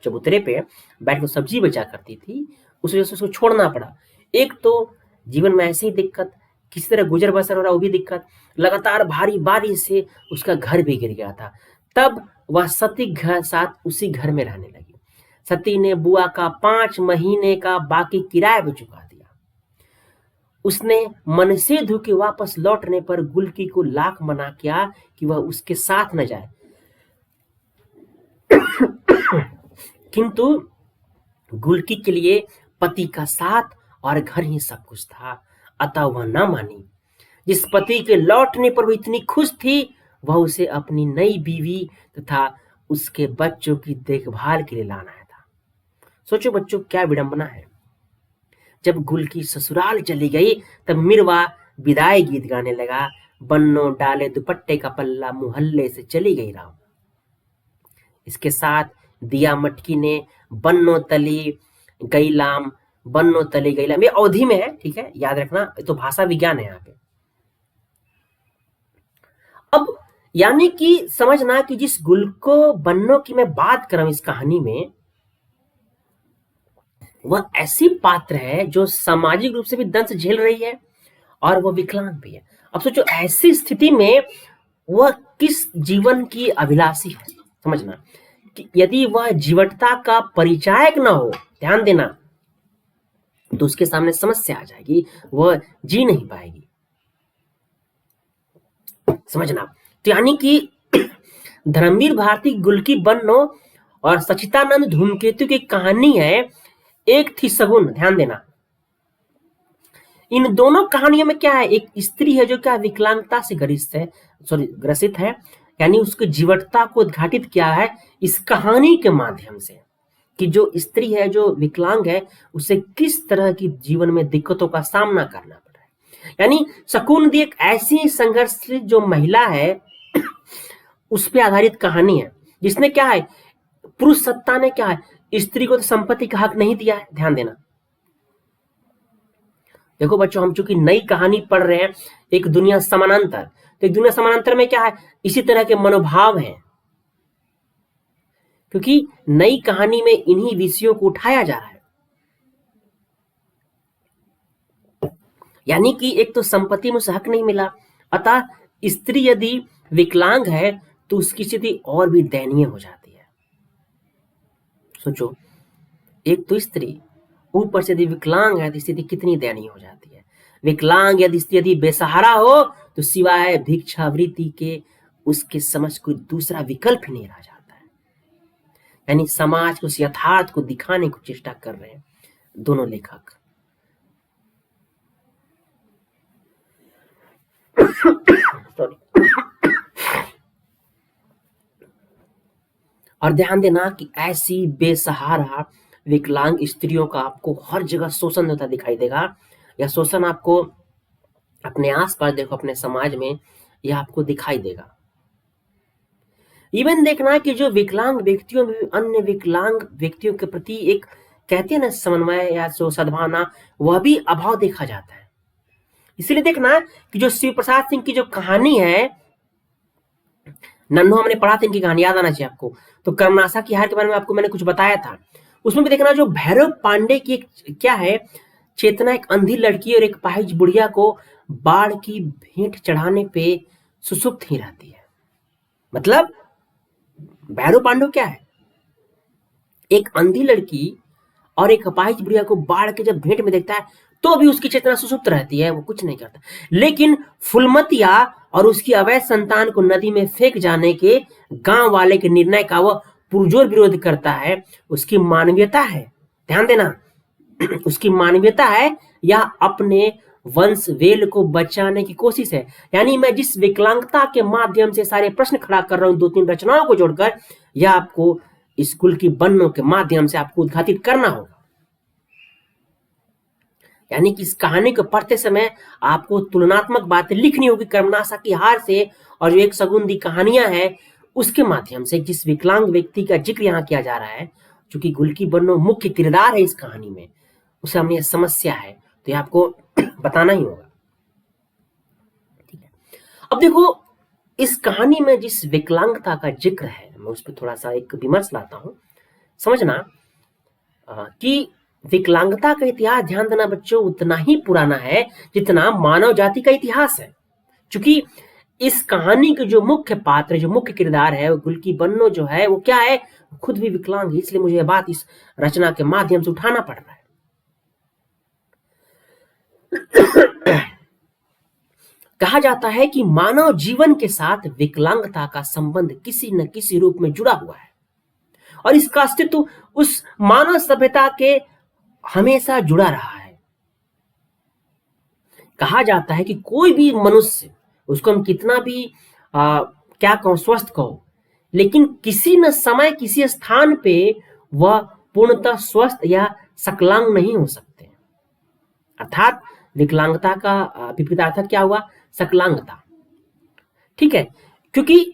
चबूतरे पे बैठ कर सब्जी बेचा करती थी उस वजह से उसको छोड़ना पड़ा। एक तो जीवन में ऐसी दिक्कत, किसी तरह गुजर बसर हो रहा वो भी दिक्कत, लगातार भारी बारिश से उसका घर भी गिर गया था। तब वह सती घर साथ उसी घर में रहने लगी। सती ने बुआ का 5 महीने का बाकी किराया भी चुका दिया। उसने मनसेधु के वापस लौटने पर गुलकी को लाख मना किया कि वह उसके साथ न जाए, किंतु गुलकी के लिए पति का साथ और घर ही सब कुछ था, अतः वह न मानी। जिस पति के लौटने पर वह इतनी खुश थी, वह उसे अपनी नई बीवी तथा उसके बच्चों की देखभाल के लिए लाना था। सोचो बच्चों, क्या विडंबना है। जब गुलकी ससुराल चली गई तब मिरवा विदाई गीत गाने लगा, बन्नो डाले दुपट्टे का पल्ला मोहल्ले से चली गई राम। इसके साथ दिया मटकी ने बन्नो तली गैलाम, बन्नो तले गैलाम, ये अवधि में है, ठीक है, याद रखना, तो भाषा विज्ञान है यहाँ पे। अब यानी कि समझना कि जिस गुल्को बन्नो की मैं बात कर रहा हूं इस कहानी में, वह ऐसी पात्र है जो सामाजिक रूप से भी दंश झेल रही है और वह विकलांग भी है। अब सोचो ऐसी स्थिति में वह किस जीवन की अभिलाषी है। समझना कि यदि वह जीवटता का परिचायक ना हो, ध्यान देना, तो उसके सामने समस्या आ जाएगी, वह जी नहीं पाएगी। समझना, तो यानी कि धर्मवीर भारती गुल्की बन्नो और सचितानंद धूमकेतु की कहानी है, एक थी सगुन, ध्यान देना। इन दोनों कहानियों में क्या है, एक स्त्री है जो क्या विकलांगता से ग्रसित है, यानी उसकी जीवटता को उद्घाटित किया है इस कहानी के माध्यम से, कि जो स्त्री है जो विकलांग है उसे किस तरह की जीवन में दिक्कतों का सामना करना पड़ रहा है। यानी शकुन दी एक ऐसी संघर्षित जो महिला है उस पर आधारित कहानी है, जिसने क्या है, पुरुष सत्ता ने क्या है, स्त्री को तो संपत्ति का हक नहीं दिया है। ध्यान देना, देखो बच्चों, हम चूंकि नई कहानी पढ़ रहे हैं, एक दुनिया समानांतर, तो एक दुनिया समानांतर में क्या है, इसी तरह के मनोभाव हैं, क्योंकि नई कहानी में इन्हीं विषयों को उठाया जा रहा है। यानी कि एक तो संपत्ति में उसे हक नहीं मिला, अतः स्त्री यदि विकलांग है तो उसकी स्थिति और भी दयनीय हो जाती है। सोचो, एक तो स्त्री, ऊपर से यदि विकलांग है तो स्थिति कितनी दयनीय हो जाती है। विकलांग यदि बेसहारा हो तो सिवाय भिक्षावृत्ति के उसके समझ कोई दूसरा विकल्प ही नहीं रह जाता है। यानी समाज को उस यथार्थ को दिखाने की चेष्टा कर रहे हैं दोनों लेखक। और ध्यान देना कि ऐसी बेसहारा विकलांग स्त्रियों का आपको हर जगह शोषण होता दिखाई देगा। यह शोषण आपको अपने आसपास देखो, अपने समाज में यह आपको दिखाई देगा। इवन देखना कि जो विकलांग व्यक्तियों में अन्य विकलांग व्यक्तियों के प्रति एक कहते हैं ना समन्वय या सद्भावना, वह भी अभाव देखा जाता है। इसलिए देखना कि जो शिव प्रसाद सिंह की जो कहानी है, नन्हो, हमने पढ़ा था इनकी कहानी, याद आना चाहिए आपको। तो कर्मनाशा की हार के बारे में आपको मैंने कुछ बताया था, उसमें भी देखना जो भैरव पांडे की क्या है चेतना, एक अंधी लड़की और एक पाहिज बुढ़िया को बाढ़ की भेंट चढ़ाने पे सुसुप्त ही रहती है। मतलब भैरव पांडु क्या है, एक अंधी लड़की और एक अपाहिज बुढ़िया को बाढ़ के जब भेंट में देखता है तो भी उसकी चेतना सुसुप्त रहती है, वो कुछ नहीं करता। लेकिन फुलमतिया और उसकी अवैध संतान को नदी में फेंक जाने के गांव वाले के निर्णय का वह पुरजोर विरोध करता है। उसकी मानवीयता है, ध्यान देना, उसकी मानवीयता है या अपने वंश वेल को बचाने की कोशिश है। यानी मैं जिस विकलांगता के माध्यम से सारे प्रश्न खड़ा कर रहा हूं, 2-3 रचनाओं को जोड़कर, यह आपको स्कूल की बन्नों के माध्यम से आपको उद्घाटित करना होगा। यानी कि इस कहानी को पढ़ते समय आपको तुलनात्मक बातें लिखनी होगी कर्मनाशा की हार से, और जो एक सगुन कहानियां हैं उसके माध्यम से जिस विकलांग व्यक्ति का जिक्र यहाँ किया जा रहा है, चूंकि गुल्की बन्नो मुख्य किरदार है इस कहानी में, उसे हमने समस्या है तो ये आपको बताना ही होगा। ठीक है, अब देखो इस कहानी में जिस विकलांगता का जिक्र है, मैं उस पर थोड़ा सा एक विमर्श लाता हूं। समझना कि विकलांगता का इतिहास, ध्यान देना बच्चों, उतना ही पुराना है जितना मानव जाति का इतिहास है। क्योंकि इस कहानी के जो मुख्य पात्र, जो मुख्य किरदार है, गुल्की बन्नो जो है वो क्या है, खुद भी विकलांग है। इसलिए मुझे यह बात इस रचना के माध्यम से उठाना पड़ रहा है। कहा जाता है कि मानव जीवन के साथ विकलांगता का संबंध किसी न किसी रूप में जुड़ा हुआ है और इसका अस्तित्व उस मानव सभ्यता के हमेशा जुड़ा रहा है। कहा जाता है कि कोई भी मनुष्य, उसको हम कितना भी क्या कहो, स्वस्थ कहो, लेकिन किसी न समय किसी स्थान पे वह पूर्णतः स्वस्थ या सकलांग नहीं हो सकते। अर्थात विकलांगता का विपरीतार्थक क्या हुआ, सकलांगता। ठीक है, क्योंकि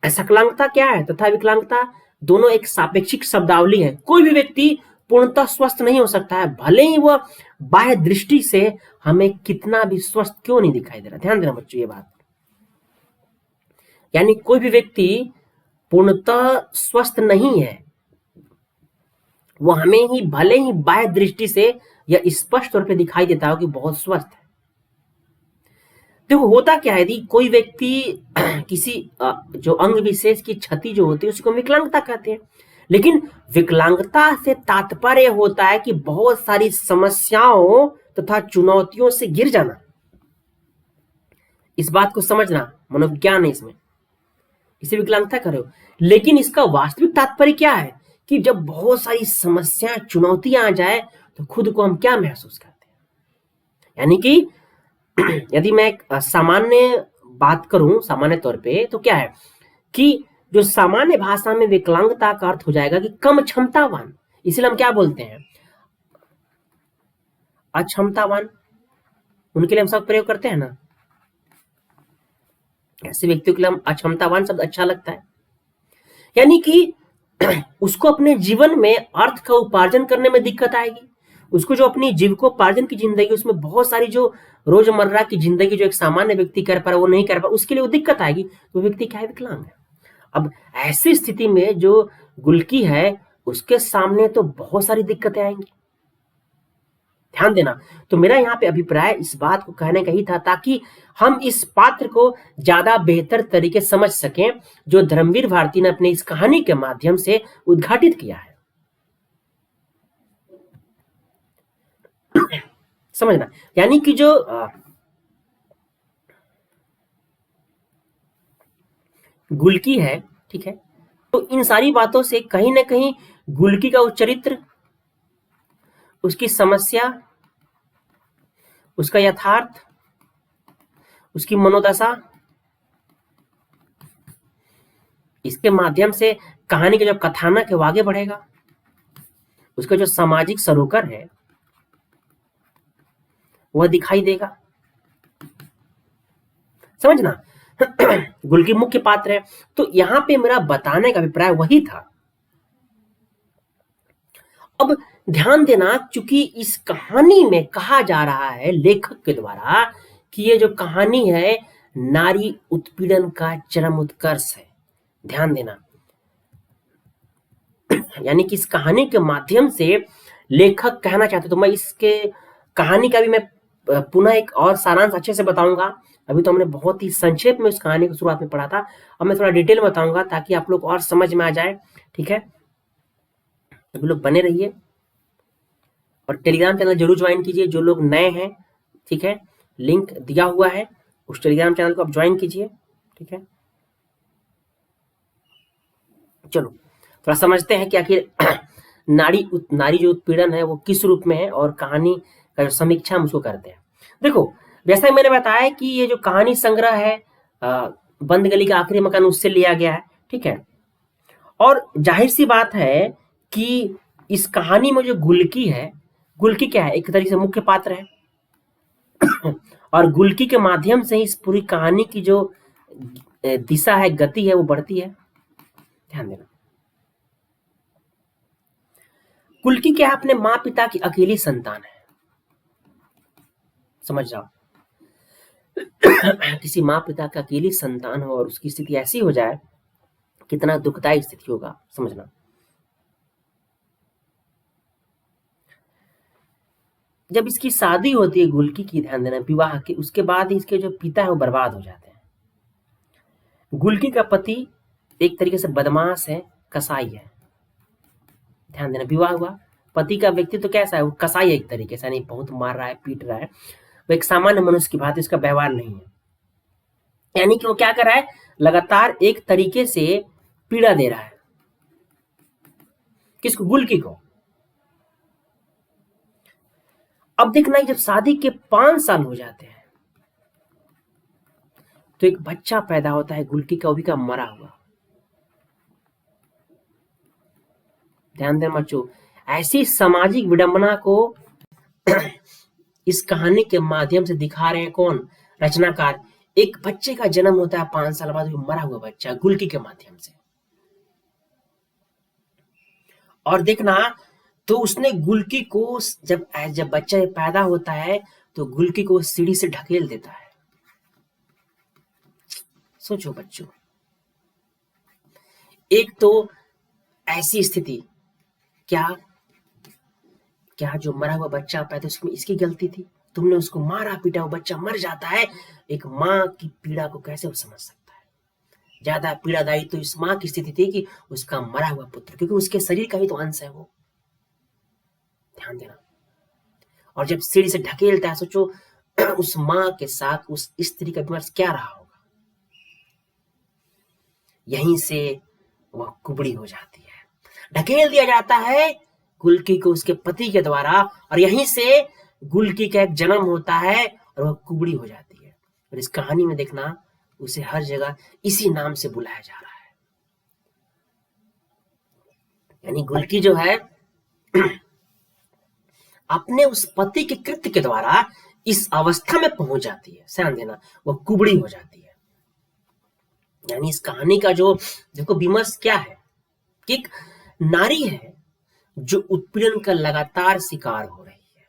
सकलांगता क्या है तथा विकलांगता दोनों एक सापेक्षिक शब्दावली है। कोई भी व्यक्ति पूर्णतः स्वस्थ नहीं हो सकता है, भले ही वह बाह्य दृष्टि से हमें कितना भी स्वस्थ क्यों नहीं दिखाई दे रहा। ध्यान देना बच्चों ये बात, यानी कोई भी व्यक्ति पूर्णतः स्वस्थ नहीं है, वो हमें ही भले ही बाह्य दृष्टि से यह स्पष्ट तौर पे दिखाई देता हो कि बहुत स्वस्थ है। देखो होता क्या है, यदि कोई व्यक्ति किसी जो अंग विशेष की क्षति जो होती है उसको विकलांगता कहते हैं, लेकिन विकलांगता से तात्पर्य होता है कि बहुत सारी समस्याओं तथा चुनौतियों से गिर जाना। इस बात को समझना, मनोविज्ञान है इसमें, इसे विकलांगता कर रहे हो। लेकिन इसका वास्तविक तात्पर्य क्या है कि जब बहुत सारी समस्याएं चुनौतियां आ जाए तो खुद को हम क्या महसूस करते हैं। यानी कि यदि मैं एक सामान्य बात करूं, सामान्य तौर पे, तो क्या है कि जो सामान्य भाषा में विकलांगता का अर्थ हो जाएगा कि कम क्षमतावान, इसलिए हम क्या बोलते हैं, अक्षमतावान, उनके लिए हम शब्द प्रयोग करते हैं ना, ऐसे व्यक्तियों के लिए हम अक्षमतावान शब्द अच्छा लगता है। यानी कि उसको अपने जीवन में अर्थ का उपार्जन करने में दिक्कत आएगी, उसको जो अपनी जीविकोपार्जन की जिंदगी, उसमें बहुत सारी जो रोजमर्रा की जिंदगी जो एक सामान्य व्यक्ति कर पा रहा है वो नहीं कर पा, उसके लिए वो दिक्कत आएगी, तो व्यक्ति क्या है, विकलांग है। अब ऐसी स्थिति में जो गुल्की है उसके सामने तो बहुत सारी दिक्कतें आएंगी। ध्यान देना, तो मेरा यहाँ पे अभिप्राय इस बात को कहने का ही था ताकि हम इस पात्र को ज्यादा बेहतर तरीके समझ सकें जो धर्मवीर भारती ने अपने इस कहानी के माध्यम से उद्घाटित किया है। समझना, यानी कि जो गुल्की है, ठीक है, तो इन सारी बातों से कहीं ना कहीं गुल्की का चरित्र, उसकी समस्या, उसका यथार्थ, उसकी मनोदशा, इसके माध्यम से कहानी का जो कथानक है वो आगे बढ़ेगा, उसका जो सामाजिक सरोकर है वह दिखाई देगा। समझना, गुल्की मुख्य पात्र है, तो यहां पे मेरा बताने का अभिप्राय वही था। अब ध्यान देना, चूंकि इस कहानी में कहा जा रहा है लेखक के द्वारा कि ये जो कहानी है नारी उत्पीड़न का चरम उत्कर्ष है। ध्यान देना, यानी कि इस कहानी के माध्यम से लेखक कहना चाहते, तो मैं इसके कहानी का भी मैं पुनः एक और सारांश अच्छे से बताऊंगा। अभी तो हमने बहुत ही संक्षेप में उस कहानी को शुरुआत में पढ़ा था, अब मैं थोड़ा डिटेल में बताऊंगा ताकि आप लोग और समझ में आ जाए। ठीक है, सभी लोग बने रहिए और टेलीग्राम चैनल जरूर ज्वाइन कीजिए जो लोग नए हैं। ठीक है, लिंक दिया हुआ है, उस टेलीग्राम चैनल को आप ज्वाइन कीजिए। ठीक है, चलो थोड़ा समझते हैं कि आखिर नारी जो उत्पीड़न है वो किस रूप में है और कहानी का जो समीक्षा हम उसको करते हैं। देखो, जैसा कि मैंने बताया कि ये जो कहानी संग्रह है बंद गली का आखिरी मकान, उससे लिया गया है। ठीक है, और जाहिर सी बात है कि इस कहानी में जो गुल्की है, गुल्की क्या है, एक तरीके से मुख्य पात्र है और गुल्की के माध्यम से ही इस पूरी कहानी की जो दिशा है, गति है, वो बढ़ती है। ध्यान देना, गुल्की क्या है, अपने माँ पिता की अकेली संतान है। समझ जाओ, किसी माँ पिता का अकेली संतान हो और उसकी स्थिति ऐसी हो जाए, कितना दुखदायी स्थिति होगा, समझना। जब इसकी शादी होती है गुल्की की, ध्यान देना, विवाह के उसके बाद इसके जो पिता है वो बर्बाद हो जाते हैं। गुल्की का पति एक तरीके से बदमाश है, कसाई है। ध्यान देना, विवाह हुआ, पति का व्यक्तित्व तो कैसा है, वो कसाई है एक तरीके से, नहीं बहुत मार रहा है, पीट रहा है, वो एक सामान्य मनुष्य की भांति उसका व्यवहार नहीं है। यानी कि वो क्या कर रहा है, लगातार एक तरीके से पीड़ा दे रहा है, किसको, गुल्की को। अब देखना, जब शादी के 5 साल हो जाते हैं तो एक बच्चा पैदा होता है गुल्की का, वो भी का मरा हुआ। ध्यान देना बच्चों, ऐसी सामाजिक विडंबना को इस कहानी के माध्यम से दिखा रहे हैं कौन, रचनाकार। एक बच्चे का जन्म होता है 5 साल बाद, मरा हुआ बच्चा, गुल्की के माध्यम से। और देखना, तो उसने गुलकी को जब बच्चा पैदा होता है तो गुलकी को सीढ़ी से ढकेल देता है। सोचो बच्चों, एक तो ऐसी स्थिति, क्या क्या जो मरा हुआ बच्चा पैदा उसमें इसकी गलती थी? तुमने उसको मारा पीटा, वो बच्चा मर जाता है। एक माँ की पीड़ा को कैसे वो समझ सकता है? ज्यादा पीड़ादायी तो इस माँ की स्थिति थी कि उसका मरा हुआ पुत्र, क्योंकि उसके शरीर का ही तो अंश है वो। ध्यान देना। और जब सीढ़ी से ढकेलता है, सोचो उस माँ के साथ उस स्त्री का विमर्श क्या रहा होगा। यहीं से वह कुबड़ी हो जाती है। ढकेल दिया जाता है गुलकी को उसके पति के द्वारा, और यहीं से गुलकी का एक जन्म होता है और वह कुबड़ी हो जाती है। और इस कहानी में देखना, उसे हर जगह इसी नाम से बुलाया जा रहा है। यानी गुलकी जो है अपने उस पति के कृत्य के द्वारा इस अवस्था में पहुंच जाती है। ध्यान देना, वह कुबड़ी हो जाती है। यानी इस कहानी का जो देखो विमर्श क्या है कि एक नारी है जो उत्पीड़न का लगातार शिकार हो रही है।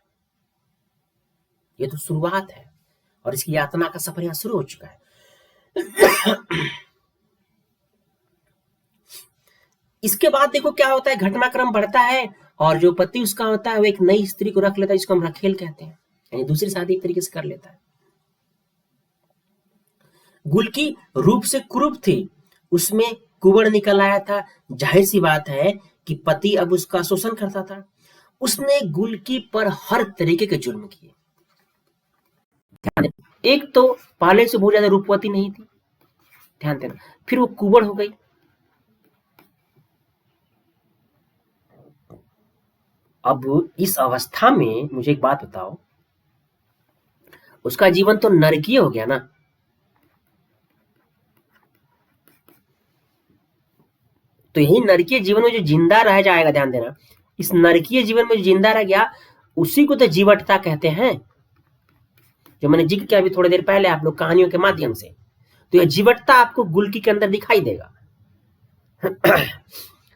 ये तो शुरुआत है और इसकी यातना का सफर यहां शुरू हो चुका है। इसके बाद देखो क्या होता है, घटनाक्रम बढ़ता है और जो पति उसका होता है वो एक नई स्त्री को रख लेता है, जिसको हम रखेल कहते हैं, यानी दूसरी शादी एक तरीके से कर लेता है। गुलकी रूप से कुरूप थी, उसमें कुबड़ निकल आया था। जाहिर सी बात है कि पति अब उसका शोषण करता था। उसने गुलकी पर हर तरीके के जुल्म किए। एक तो पहले से बहुत ज्यादा रूपवती नहीं थी, ध्यान देना, फिर वो कुबड़ हो गई। अब इस अवस्था में मुझे एक बात बताओ, उसका जीवन तो नरकीय हो गया ना। तो यही नरकीय जीवन में जो जिंदा रह जाएगा, ध्यान देना, इस नरकीय जीवन में जो जिंदा रह गया उसी को तो जीवटता कहते हैं, जो मैंने जिक्र किया अभी थोड़ी देर पहले आप लोग कहानियों के माध्यम से। तो यह जीवटता आपको गुलकी के अंदर दिखाई देगा।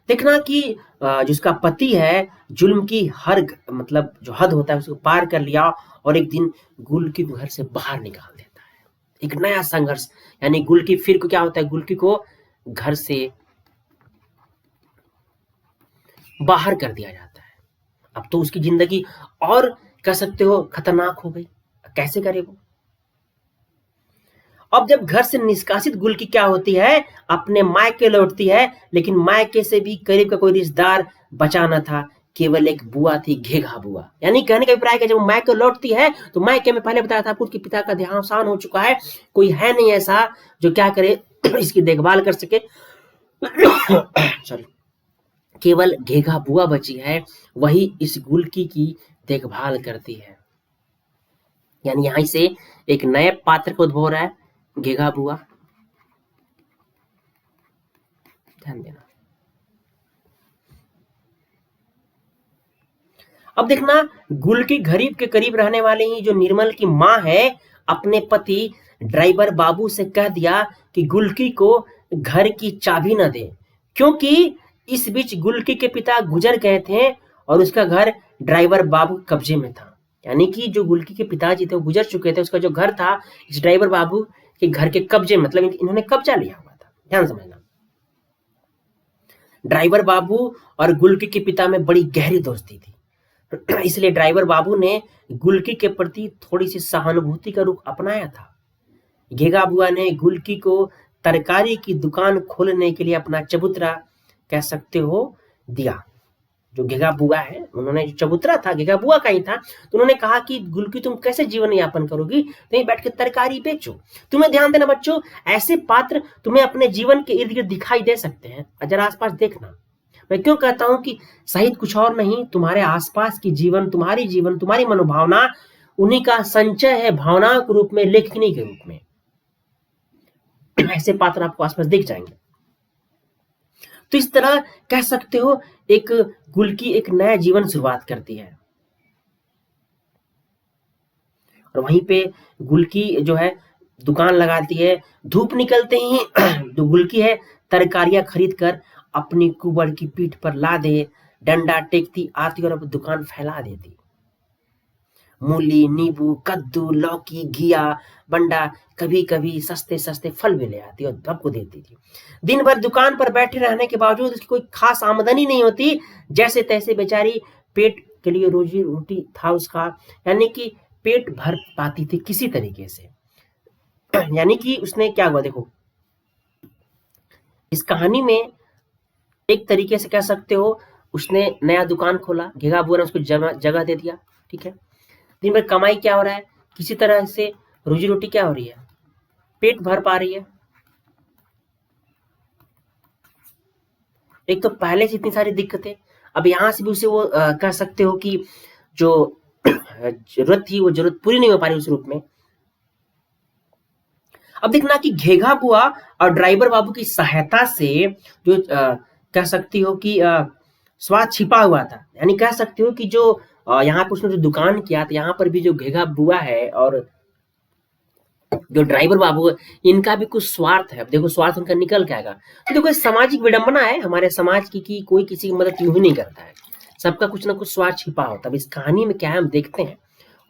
देखना कि जिसका पति है जुल्म की हर मतलब जो हद होता है उसको पार कर लिया और एक दिन गुलकी को घर से बाहर निकाल देता है। एक नया संघर्ष, यानी गुलकी फिर को क्या होता है, गुलकी को घर से बाहर कर दिया जाता है। अब तो उसकी जिंदगी और कह सकते हो खतरनाक हो गई। कैसे करे वो? अब जब घर से निष्कासित गुलकी क्या होती है, अपने मायके लौटती है, लेकिन मायके से भी करीब का कोई रिश्तेदार बचा न था, केवल एक बुआ थी, घेघा बुआ। यानी कहने का अभिप्राय है जब मायके लौटती है तो मायके में पहले बताया था आपको उसके पिता का देहावसान हो चुका है, कोई है नहीं ऐसा जो क्या करे इसकी देखभाल कर सके। सॉरी, केवल घेघा बुआ बची है, वही इस गुलकी की देखभाल करती है। यानी यहां से एक नए पात्र का उद्भव हो रहा है, घेघा बुआ। ध्यान देना। अब देखना, गुलकी गरीब के करीब रहने वाले ही जो निर्मल की मां है, अपने पति ड्राइवर बाबू से कह दिया कि गुलकी को घर की चाबी न दे, क्योंकि इस बीच गुलकी के पिता गुजर गए थे और उसका घर ड्राइवर बाबू कब्जे में था। यानी कि जो गुलकी के पिताजी थे वो गुजर चुके थे, उसका जो घर था इस ड्राइवर बाबू के घर के कब्जे, मतलब इन्होंने कब्जा लिया हुआ था। ध्यान समझना, ड्राइवर बाबू और गुलकी के पिता में बड़ी गहरी दोस्ती थी, इसलिए ड्राइवर बाबू ने गुलकी के प्रति थोड़ी सी सहानुभूति का रुख अपनाया था। घेघा बुआ ने गुलकी को तरकारी की दुकान खोलने के लिए अपना चबूतरा कह सकते हो दिया। जो घेघा बुआ है, उन्होंने जो चबूतरा था घेघा बुआ का ही था, तो उन्होंने कहा कि गुलकी तुम कैसे जीवन यापन करोगी, कहीं बैठ के तरकारी बेचो। तुम्हें ध्यान देना बच्चों, ऐसे पात्र तुम्हें अपने जीवन के इर्द गिर्द दिखाई दे सकते हैं। जरा आसपास देखना। मैं क्यों कहता हूं कि साहित्य कुछ और नहीं, तुम्हारे आसपास की जीवन, तुम्हारी मनोभावना, उन्हीं का संचय है, भावनाओं के रूप में, लेखनी के रूप में। ऐसे पात्र आपको आसपास दिख जाएंगे। तो इस तरह कह सकते हो एक गुलकी एक नया जीवन शुरुआत करती है। और वहीं पे गुलकी जो है दुकान लगाती है। धूप निकलते ही जो गुलकी है तरकारियां खरीद कर अपनी कुबड़ की पीठ पर ला दे डंडा टेकती आती और अब दुकान फैला देती। मूली, नींबू, कद्दू, लौकी, घिया, बंडा, कभी कभी सस्ते सस्ते फल भी ले आती और सबको देती थी। दिन भर दुकान पर बैठे रहने के बावजूद उसकी कोई खास आमदनी नहीं होती। जैसे तैसे बेचारी पेट के लिए रोजी रोटी था उसका, यानी कि पेट भर पाती थी किसी तरीके से। यानी कि उसने क्या हुआ, देखो इस कहानी में एक तरीके से कह सकते हो उसने नया दुकान खोला, घेगा बुआ ने उसको जगह दे दिया, ठीक है। दिन भर कमाई क्या हो रहा है, किसी तरह से रोजी रोटी क्या हो रही है, पेट भर पा रही है। एक तो पहले से इतनी सारी दिक्कतें, अब यहां से भी उसे वो कह सकते हो कि जो जरूरत थी वो जरूरत पूरी नहीं हो पा रही उस रूप में। अब देखना कि घेघा बुआ और ड्राइवर बाबू की सहायता से जो कह सकती हो कि स्वाद छिपा हुआ था, यानी कह सकते हो कि जो यहाँ पर उसने जो दुकान किया था, यहाँ पर भी जो घेघा बुआ है और जो ड्राइवर बाबू है, इनका भी कुछ स्वार्थ है। अब देखो स्वार्थ उनका निकल के आएगा। तो देखो सामाजिक विडंबना है हमारे समाज की कि कोई किसी की मदद यूं ही नहीं करता है, सबका कुछ ना कुछ स्वार्थ छिपा होता है। अब इस कहानी में क्या है हम देखते हैं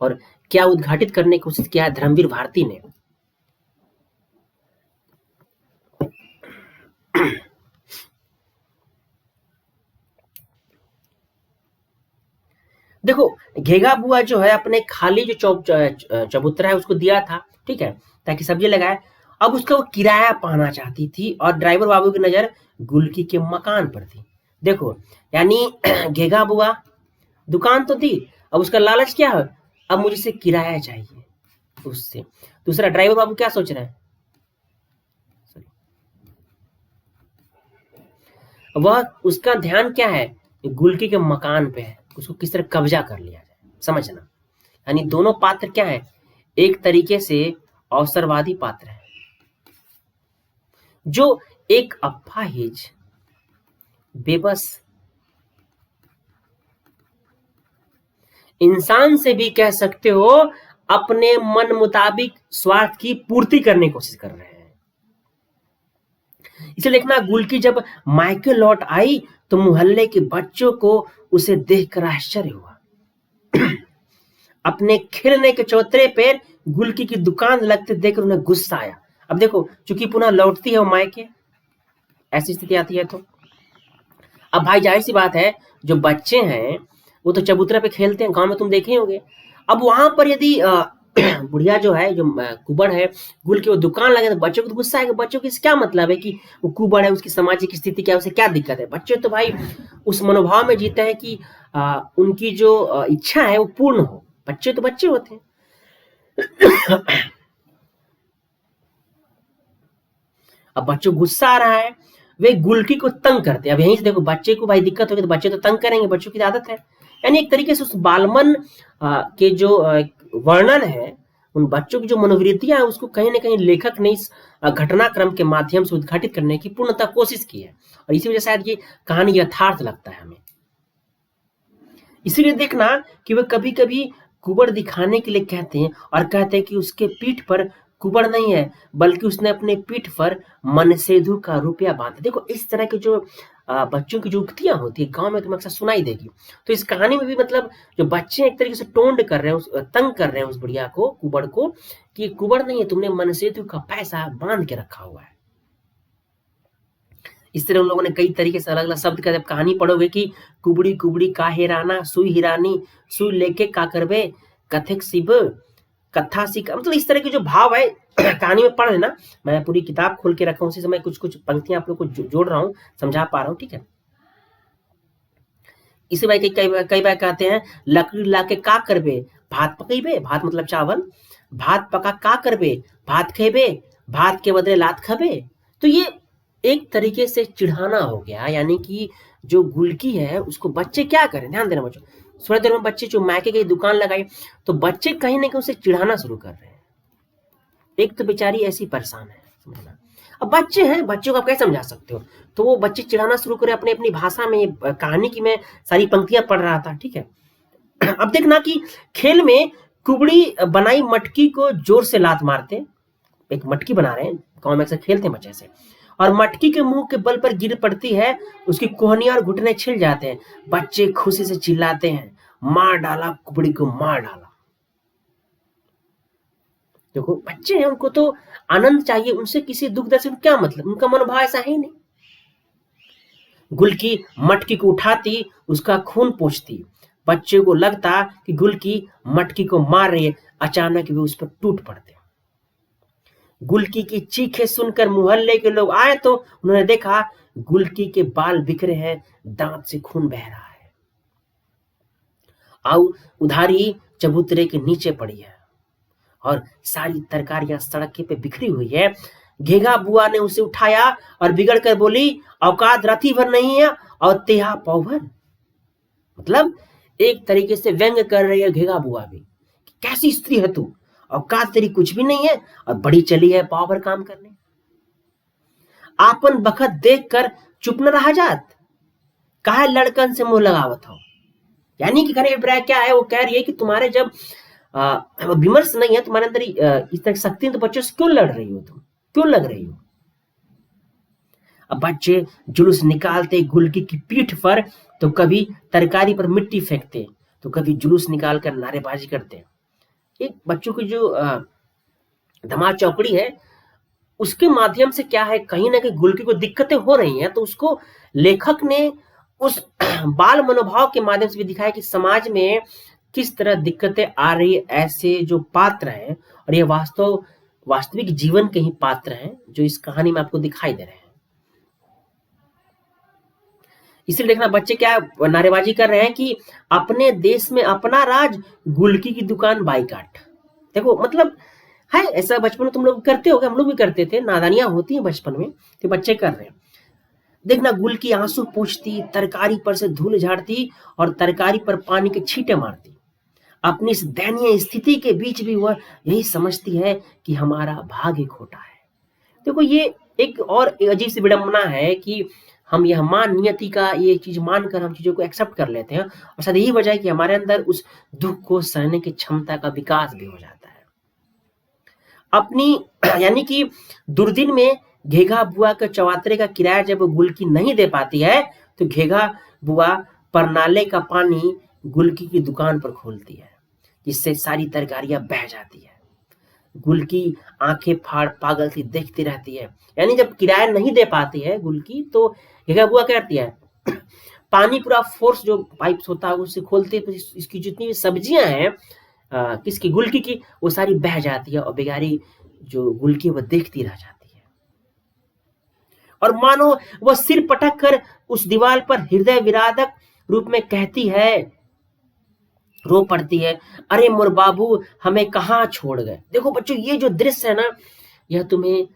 और क्या उद्घाटित करने की कोशिश किया है धर्मवीर भारती ने। देखो घेगा बुआ जो है अपने खाली जो चबूतरा है उसको दिया था, ठीक है, ताकि सब्जी लगाए। अब उसका वो किराया पाना चाहती थी और ड्राइवर बाबू की नजर गुलकी के मकान पर थी। देखो यानी घेगा बुआ दुकान तो थी, अब उसका लालच क्या है, अब मुझे से किराया चाहिए उससे। दूसरा ड्राइवर बाबू क्या सोच रहे हैं, वह उसका ध्यान क्या है, गुलकी के मकान पे है, उसको किस तरह कब्जा कर लिया जाए, समझना। यानी दोनों पात्र क्या है, एक तरीके से अवसरवादी पात्र है, जो एक अपाहिज बेबस इंसान से भी कह सकते हो अपने मन मुताबिक स्वार्थ की पूर्ति करने की कोशिश कर रहे हैं। इसे देखना गुलकी जब मायके लौट आई तो मोहल्ले के बच्चों को उसे देखकर आश्चर्य हुआ। अपने खिलने के चौतरे पर गुलकी की दुकान लगते देखकर उन्हें गुस्सा आया। अब देखो चूंकि पुनः लौटती है वो मायके, ऐसी स्थिति आती है तो अब भाई जाहिर सी बात है जो बच्चे हैं वो तो चबूतरा पे खेलते हैं, गांव में तुम देखे होंगे। अब वहां पर यदि बुढ़िया जो है जो कुबड़ है गुल की वो दुकान लगे तो बच्चों को तो गुस्सा आएगा। बच्चों की क्या मतलब है कि वो कुबड़ है, उसकी सामाजिक स्थिति क्या है, उसे क्या दिक्कत है। बच्चे तो भाई उस मनोभाव में जीते हैं कि उनकी जो इच्छा है वो पूर्ण हो। बच्चे तो बच्चे होते हैं। अब बच्चों को गुस्सा आ रहा है, वे गुलकी को तंग करते हैं। अब यहीं से देखो बच्चे को भाई दिक्कत होगी तो बच्चे तो तंग करेंगे, बच्चों की आदत है। यानी एक तरीके से उस बालमन के जो वर्णन है उन बच्चों की जो मनोवृत्तियां हैं उसको कहीं ना कहीं लेखक ने इस घटनाक्रम के माध्यम से उद्घाटित करने की पूर्णतः कोशिश की है और इसी वजह से शायद ये कहानी यथार्थ लगता है हमें। इसीलिए देखना कि वे कभी कभी कुबड़ दिखाने के लिए कहते हैं और कहते हैं कि उसके पीठ पर कुबड़ नहीं है बल्कि उसने अपने पीठ पर मनसेधु का रुपया बांधा। देखो इस तरह के जो बच्चों की जो उक्तियां होती है गांव में तुम्हें अक्सर सुनाई देगी। तो इस कहानी में भी मतलब जो बच्चे एक तरीके से टोंड कर रहे हैं, तंग कर रहे हैं उस बुढ़िया को, कुबड़ को, कि कुबड़ नहीं है, तुमने मनसेधु का पैसा बांध के रखा हुआ है। इस तरह उन लोगों ने कई तरीके से अलग अलग शब्द का जब कहानी पढ़ोगे कि कुबड़ी कुबड़ी का हिराना, सुई हिरानी, सुई लेके का करबे, कथक शिव कथा सीखा, मतलब इस तरह के जो भाव है कहानी में पढ़ लेना। मैं पूरी किताब खोल के रखा हूं, उसी समय कुछ कुछ पंक्तियां आप लोग को जोड़ रहा हूं, समझा पा रहा हूं, ठीक है। इसी भाई कई बार कहते हैं लकड़ी लाके का करबे, भात पकेबे, भात मतलब चावल, भात पका का करबे, भात खेबे, भात के बदले लात खबे। तो ये एक तरीके से चिढ़ाना हो गया, यानी कि जो गुलकी है उसको बच्चे क्या करें, ध्यान देना बच्चों। थोड़ी देर में बच्चे जो मायके की दुकान लगाई तो बच्चे कहीं ना कहीं उसे चिढ़ाना शुरू कर रहे हैं। एक तो बेचारी ऐसी परेशान है, समझना। अब बच्चे हैं, बच्चों को आप कैसे समझा सकते हो, तो वो बच्चे चिढ़ाना शुरू करे अपनी अपनी भाषा में। कहानी की मैं सारी पंक्तियां पढ़ रहा था, ठीक है। अब देखना कि खेल में कुबड़ी बनाई मटकी को जोर से लात मारते, एक मटकी बना रहे हैं गांव में अक्सर खेलते हैं बच्चे से, और मटकी के मुंह के बल पर गिर पड़ती है, उसकी कोहनी और घुटने छिल जाते हैं। बच्चे खुशी से चिल्लाते हैं, मार डाला कुबड़ी को, मार डाला। देखो बच्चे हैं, उनको तो आनंद चाहिए, उनसे किसी दुख दर्द से क्या मतलब, उनका मनोभाव ऐसा है ही नहीं। गुलकी मटकी को उठाती, उसका खून पोंछती। बच्चे को लगता कि गुलकी मटकी को मार रही है। अचानक वे उस पर टूट पड़ते। गुलकी की चीखें सुनकर मोहल्ले के लोग आए तो उन्होंने देखा गुलकी के बाल बिखरे हैं, दांत से खून बह रहा है। आउ उधारी चबूतरे के नीचे पड़ी है और सारी तरकारियां सड़क पे बिखरी हुई है। घेघा बुआ ने उसे उठाया और बिगड़ कर बोली, औकात राती भर नहीं है और तेहा पाव भर। मतलब एक तरीके से व्यंग कर रही है घेघा बुआ भी, कैसी स्त्री है तू, औकात तेरी कुछ भी नहीं है और बड़ी चली है पाव भर काम करने। आपन बखत देख कर चुप न रहा जात, काहे लड़कन से मुंह लगावत हो। यानी कि कहने का अभिप्राय क्या है, वो कह रही है कि तुम्हारे जब विमर्श नहीं है, तुम्हारे अंदर इस तरह की शक्ति, तो बच्चों से क्यों लड़ रही हो, तुम क्यों लग रही हो। अब बच्चे जुलूस निकालते गुलकी की पीठ पर, तो कभी तरकारी पर मिट्टी फेंकते, तो कभी जुलूस निकाल कर नारेबाजी करते। एक बच्चों की जो धमाल चौकड़ी है, उसके माध्यम से क्या है, कहीं ना कहीं गुलकी को दिक्कतें हो रही हैं, तो उसको लेखक ने उस बाल मनोभाव के माध्यम से भी दिखाया कि समाज में किस तरह दिक्कतें आ रही है। ऐसे जो पात्र हैं, और ये वास्तविक जीवन के ही पात्र हैं जो इस कहानी में आपको दिखाई दे रहे हैं। इसलिए देखना बच्चे क्या नारेबाजी कर रहे हैं कि अपने देश में अपना राज, गुलकी की दुकान बाईकाट। देखो मतलब है ऐसा, बचपन में तुम लोग करते हो, हम लोग भी करते थे, नादानियां होती हैं बचपन में, तो बच्चे कर रहे हैं। देखना गुलकी आंसू पोंछती, तरकारी पर से धूल झाड़ती और तरकारी पर पानी के छींटे मारती। अपनी इस दयनीय स्थिति के बीच भी वह यही समझती है कि हमारा भाग्य खोटा है। देखो ये एक और अजीब सी विडंबना है कि हम यह नियति का ये चीज मानकर हम चीजों को एक्सेप्ट कर लेते हैं, और शायद यही वजह है कि हमारे अंदर उस दुख को सहने की क्षमता का विकास भी हो जाता है। अपनी यानी कि दुर्दिन में घेघा बुआ के चौवातरे का किराया जब गुलकी नहीं दे पाती है, तो घेघा बुआ परनाले का पानी गुलकी की दुकान पर खोलती है, जिससे सारी तरकारियां बह जाती है। गुलकी आंखें फाड़ पागल सी देखती रहती है। यानी जब किराया नहीं दे पाती है गुलकी, तो घेघा बुआ कहती है पानी पूरा फोर्स जो पाइप्स होता है उससे खोलते, तो इसकी जितनी भी सब्जियां हैं किसकी, गुलकी की, वो सारी बह जाती है और बेगारी जो गुलकी वह देखती रह जाती है। और मानो वह सिर पटक कर उस दीवार पर हृदय विदारक रूप में कहती है, रो पड़ती है, अरे मोर बाबू हमें कहाँ छोड़ गए। देखो बच्चों ये जो दृश्य है ना, यह तुम्हें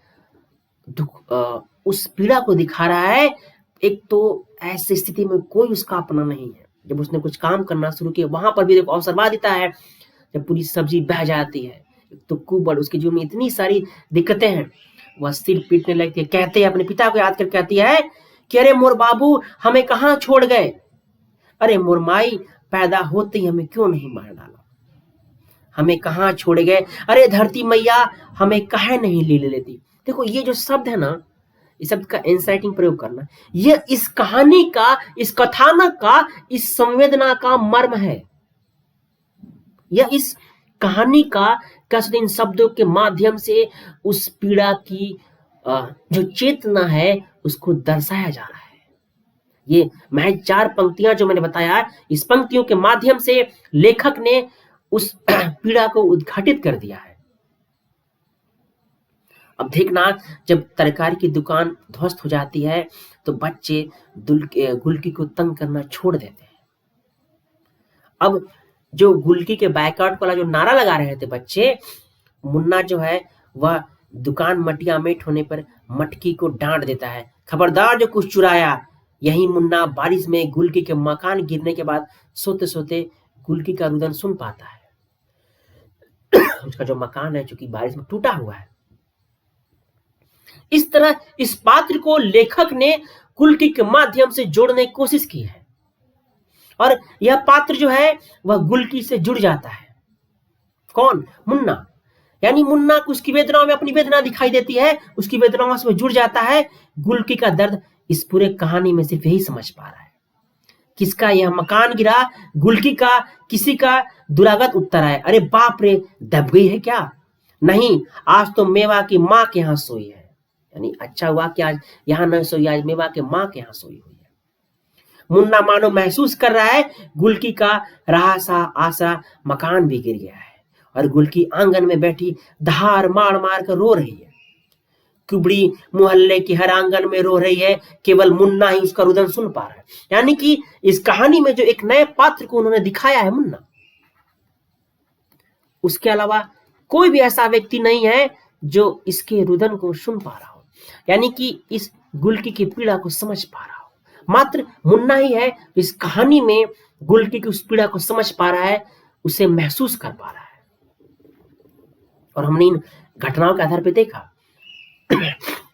उस पीड़ा को दिखा रहा है। एक तो ऐसी स्थिति में कोई उसका अपना नहीं है, जब उसने कुछ काम करना शुरू किया वहां पर भी देखो अवसरवादिता है, जब पूरी सब्जी बह जाती है, तो कुबड़ उसके जीवन में इतनी सारी दिक्कतें हैं, वह सिर पीटने लगती है, कहते हैं अपने पिता को याद कर कहती है कि अरे मोर बाबू हमें कहाँ छोड़ गए, अरे मोर माई पैदा होते ही हमें क्यों नहीं मार डाला, हमें कहाँ छोड़ गए, अरे धरती मैया हमें काहे नहीं ले लेती। देखो ये जो शब्द है ना, इस शब्द का इनसाइटिंग प्रयोग करना, यह इस कहानी का, इस कथानक का, इस संवेदना का मर्म है। यह इस कहानी का कैसे इन शब्दों के माध्यम से उस पीड़ा की जो चेतना है उसको दर्शाया जा रहा है। ये महज 4 पंक्तियां जो मैंने बताया, इस पंक्तियों के माध्यम से लेखक ने उस पीड़ा को उद्घाटित कर दिया है। अब देखना जब तरकारी की दुकान ध्वस्त हो जाती है, तो बच्चे गुलकी को तंग करना छोड़ देते हैं। अब जो गुलकी के बायकॉट वाला जो नारा लगा रहे थे बच्चे, मुन्ना जो है वह दुकान मटिया मेट होने पर मटकी को डांट देता है, खबरदार जो कुछ चुराया। यही मुन्ना बारिश में गुलकी के मकान गिरने के बाद सोते सोते गुलकी का रुदन सुन पाता है। उसका जो मकान है चूंकि बारिश में टूटा हुआ है। इस तरह इस पात्र को लेखक ने गुलकी के माध्यम से जोड़ने की कोशिश की है, और यह पात्र जो है वह गुलकी से जुड़ जाता है। कौन? मुन्ना। यानी मुन्ना को उसकी वेदनाओं में अपनी वेदना दिखाई देती है, उसकी वेदनाओं से जुड़ जाता है। गुलकी का दर्द इस पूरे कहानी में सिर्फ यही समझ पा रहा है। किसका यह मकान गिरा? गुलकी का। किसी का? दुरागत उत्तर है, अरे बाप रे, दब गई है क्या? नहीं, आज तो मेवा की माँ के यहाँ सोई है। यानी अच्छा हुआ कि आज यहाँ न सोई, आज मेवा के माँ के यहाँ सोई हुई है। मुन्ना मानो महसूस कर रहा है गुलकी का रहा सा आसरा मकान भी गिर गया है और गुलकी आंगन में बैठी धार मार मार कर रो रही है। कुबड़ी मोहल्ले की हर आंगन में रो रही है, केवल मुन्ना ही उसका रुदन सुन पा रहा है। यानी कि इस कहानी में जो एक नए पात्र को उन्होंने दिखाया है मुन्ना, उसके अलावा कोई भी ऐसा व्यक्ति नहीं है जो इसके रुदन को सुन पा रहा हो, यानी कि इस गुलकी की पीड़ा को समझ पा रहा हो। मात्र मुन्ना ही है इस कहानी में गुलकी की उस पीड़ा को समझ पा रहा है, उसे महसूस कर पा रहा है। और हमने इन घटनाओं के आधार पर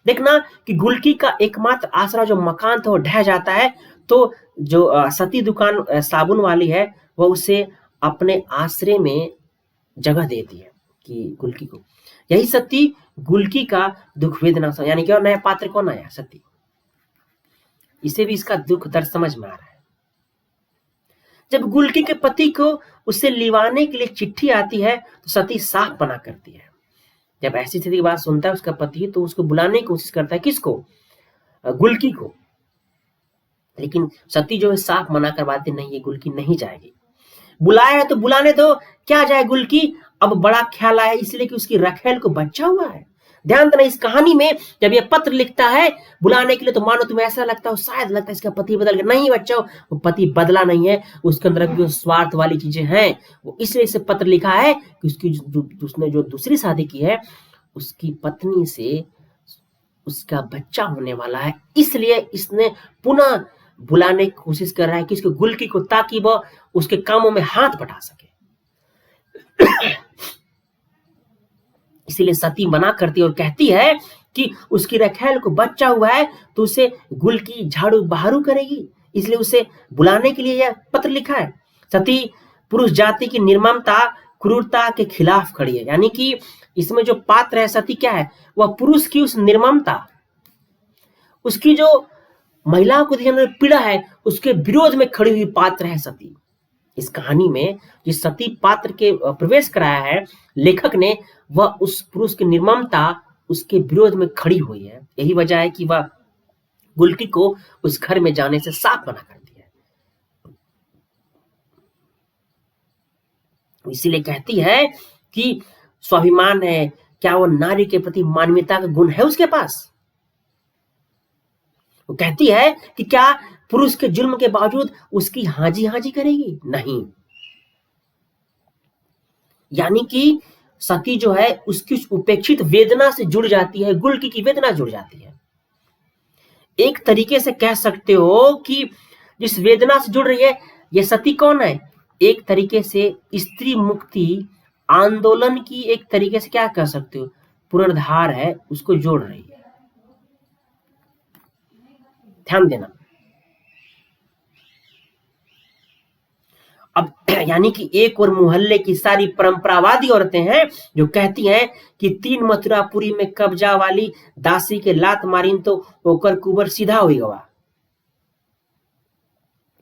देखना कि गुलकी का एकमात्र आसरा जो मकान था वो ढह जाता है, तो जो सती दुकान साबुन वाली है वह उसे अपने आश्रय में जगह देती है कि गुलकी को। यही सती गुलकी का दुख वेदना, यानी कि और नया पात्र कौन आया? सती। इसे भी इसका दुख दर्द समझ में आ रहा है। जब गुलकी के पति को उसे लिवाने के लिए चिट्ठी आती है तो सती साफ मना करती है। जब ऐसी स्थिति की बात सुनता है उसका पति तो उसको बुलाने की कोशिश करता है। किसको? गुलकी को। लेकिन सती जो है साफ मना करवाती, नहीं ये गुलकी नहीं जाएगी। बुलाया है तो बुलाने दो, क्या जाए गुलकी? अब बड़ा ख्याल आया इसलिए कि उसकी रखेल को बच्चा हुआ है। ध्यान देना, इस कहानी में जब ये पत्र लिखता है बुलाने के लिए तो मानो तुम्हें ऐसा लगता हो, शायद लगता है इसका पति बदल गया। नहीं बच्चों, वो पति बदला नहीं है, उसके अंदर जो स्वार्थ वाली चीजें हैं वो इसलिए इसे पत्र लिखा है कि उसने जो दूसरी शादी की है उसकी पत्नी से उसका बच्चा होने वाला है, इसलिए इसने पुनः बुलाने की कोशिश कर रहा है कि इसको गुलकी को, ताकि वह उसके कामों में हाथ बटा सके। इसीलिए सती मना करती है और कहती है कि उसकी रखेल को बच्चा हुआ है तो उसे गुलकी झाड़ू बहारू करेगी, इसलिए उसे बुलाने के लिए यह पत्र लिखा है। सती पुरुष जाति की निर्ममता, क्रूरता के खिलाफ खड़ी है। यानी कि इसमें जो पात्र है सती क्या है? वह पुरुष की उस निर्ममता, उसकी जो महिलाओं को दी पीड़ा है उसके विरोध में खड़ी हुई पात्र है सती। इस कहानी में जिस सती पात्र के प्रवेश कराया है लेखक ने, वह उस पुरुष की निर्ममता, उसके विरोध में खड़ी हुई है। यही वजह है कि वह गुलकी को उस घर में जाने से साफ मना करती है। इसीलिए कहती है कि स्वाभिमान है, क्या वो नारी के प्रति मानवीयता का गुण है उसके पास? वो कहती है कि क्या पुरुष के जुल्म के बावजूद उसकी हाजी हाजी करेगी? नहीं। यानी कि सती जो है उसकी उस उपेक्षित वेदना से जुड़ जाती है, गुलकी की वेदना जुड़ जाती है। एक तरीके से कह सकते हो कि जिस वेदना से जुड़ रही है ये सती कौन है? एक तरीके से स्त्री मुक्ति आंदोलन की एक तरीके से क्या कह सकते हो, पुनर्धार है, उसको जोड़ रही है। ध्यान देना। अब यानी कि एक और मोहल्ले की सारी परंपरावादी औरतें हैं जो कहती हैं कि 3 मथुरापुरी में कब्जा वाली दासी के लात मारीन तो ओकर कुबर सीधा हुई गवा।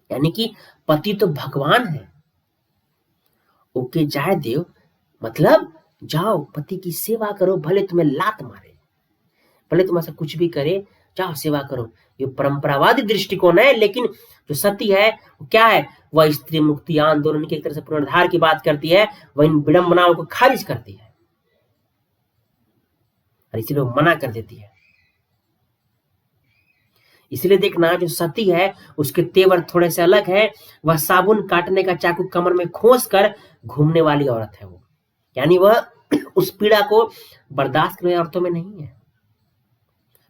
यानी कि पति तो भगवान है, ओके जाए देव, मतलब जाओ पति की सेवा करो, भले तुम्हें लात मारे, भले तुम्हारे साथ कुछ भी करे, जाओ सेवा करो। ये परंपरावादी दृष्टिकोण है। लेकिन जो सती है वो क्या है? वह स्त्री मुक्ति आंदोलन की एक तरह से पुनरुद्धार की बात करती है, वह इन विडंबनाओं को खारिज करती है और इसीलिए मना कर देती है। इसलिए देखना, जो सती है उसके तेवर थोड़े से अलग है। वह साबुन काटने का चाकू कमर में खोस कर घूमने वाली औरत है वो, यानी वह उस पीड़ा को बर्दाश्त करने औरतों में नहीं है,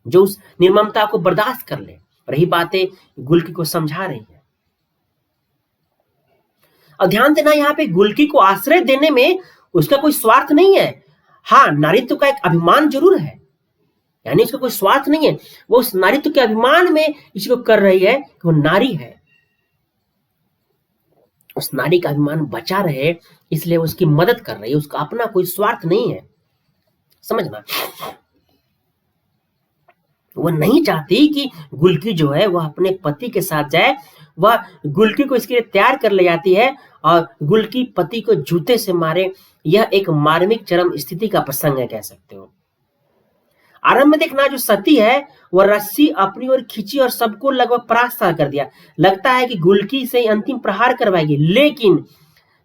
जो उस निर्ममता को बर्दाश्त कर ले। और यही बातें गुलकी को समझा रही है। और ध्यान देना, यहाँ पे गुलकी को आश्रय देने में उसका कोई स्वार्थ नहीं है। हाँ, नारीत्व का एक अभिमान जरूर है, यानी उसका कोई स्वार्थ नहीं है। वो उस नारीत्व के अभिमान में इसको कर रही है कि वो नारी है, उस नारी का अभिमान बचा रहे, इसलिए उसकी मदद कर रही है। उसका अपना कोई स्वार्थ नहीं है। समझना, वो नहीं चाहती कि गुलकी जो है वह अपने पति के साथ जाए। वह गुलकी को इसके लिए तैयार कर ले जाती है और गुलकी पति को जूते से मारे। यह एक मार्मिक चरम स्थिति का प्रसंग है, कह सकते हो। आरंभ में देखना, जो सती है वह रस्सी अपनी ओर खींची और सबको लगभग परास्त कर दिया। लगता है कि गुलकी से अंतिम प्रहार करवाएगी, लेकिन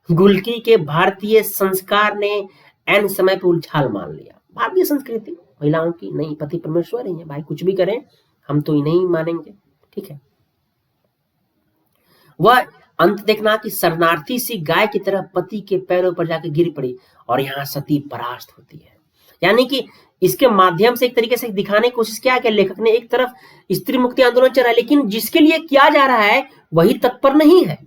गुलकी के भारतीय संस्कार ने एन समय पर उछाल मार लिया। भारतीय संस्कृति महिलाओं की नहीं, पति परमेश्वर ही है भाई, कुछ भी करें हम तो नहीं मानेंगे, ठीक है। वह अंत देखना कि शरणार्थी सी गाय की तरह पति के पैरों पर जाकर गिर पड़ी और यहाँ सती परास्त होती है। यानी कि इसके माध्यम से एक तरीके से दिखाने की कोशिश किया कि लेखक ने, एक तरफ स्त्री मुक्ति आंदोलन चल रहा है, लेकिन जिसके लिए किया जा रहा है वही तत्पर नहीं है।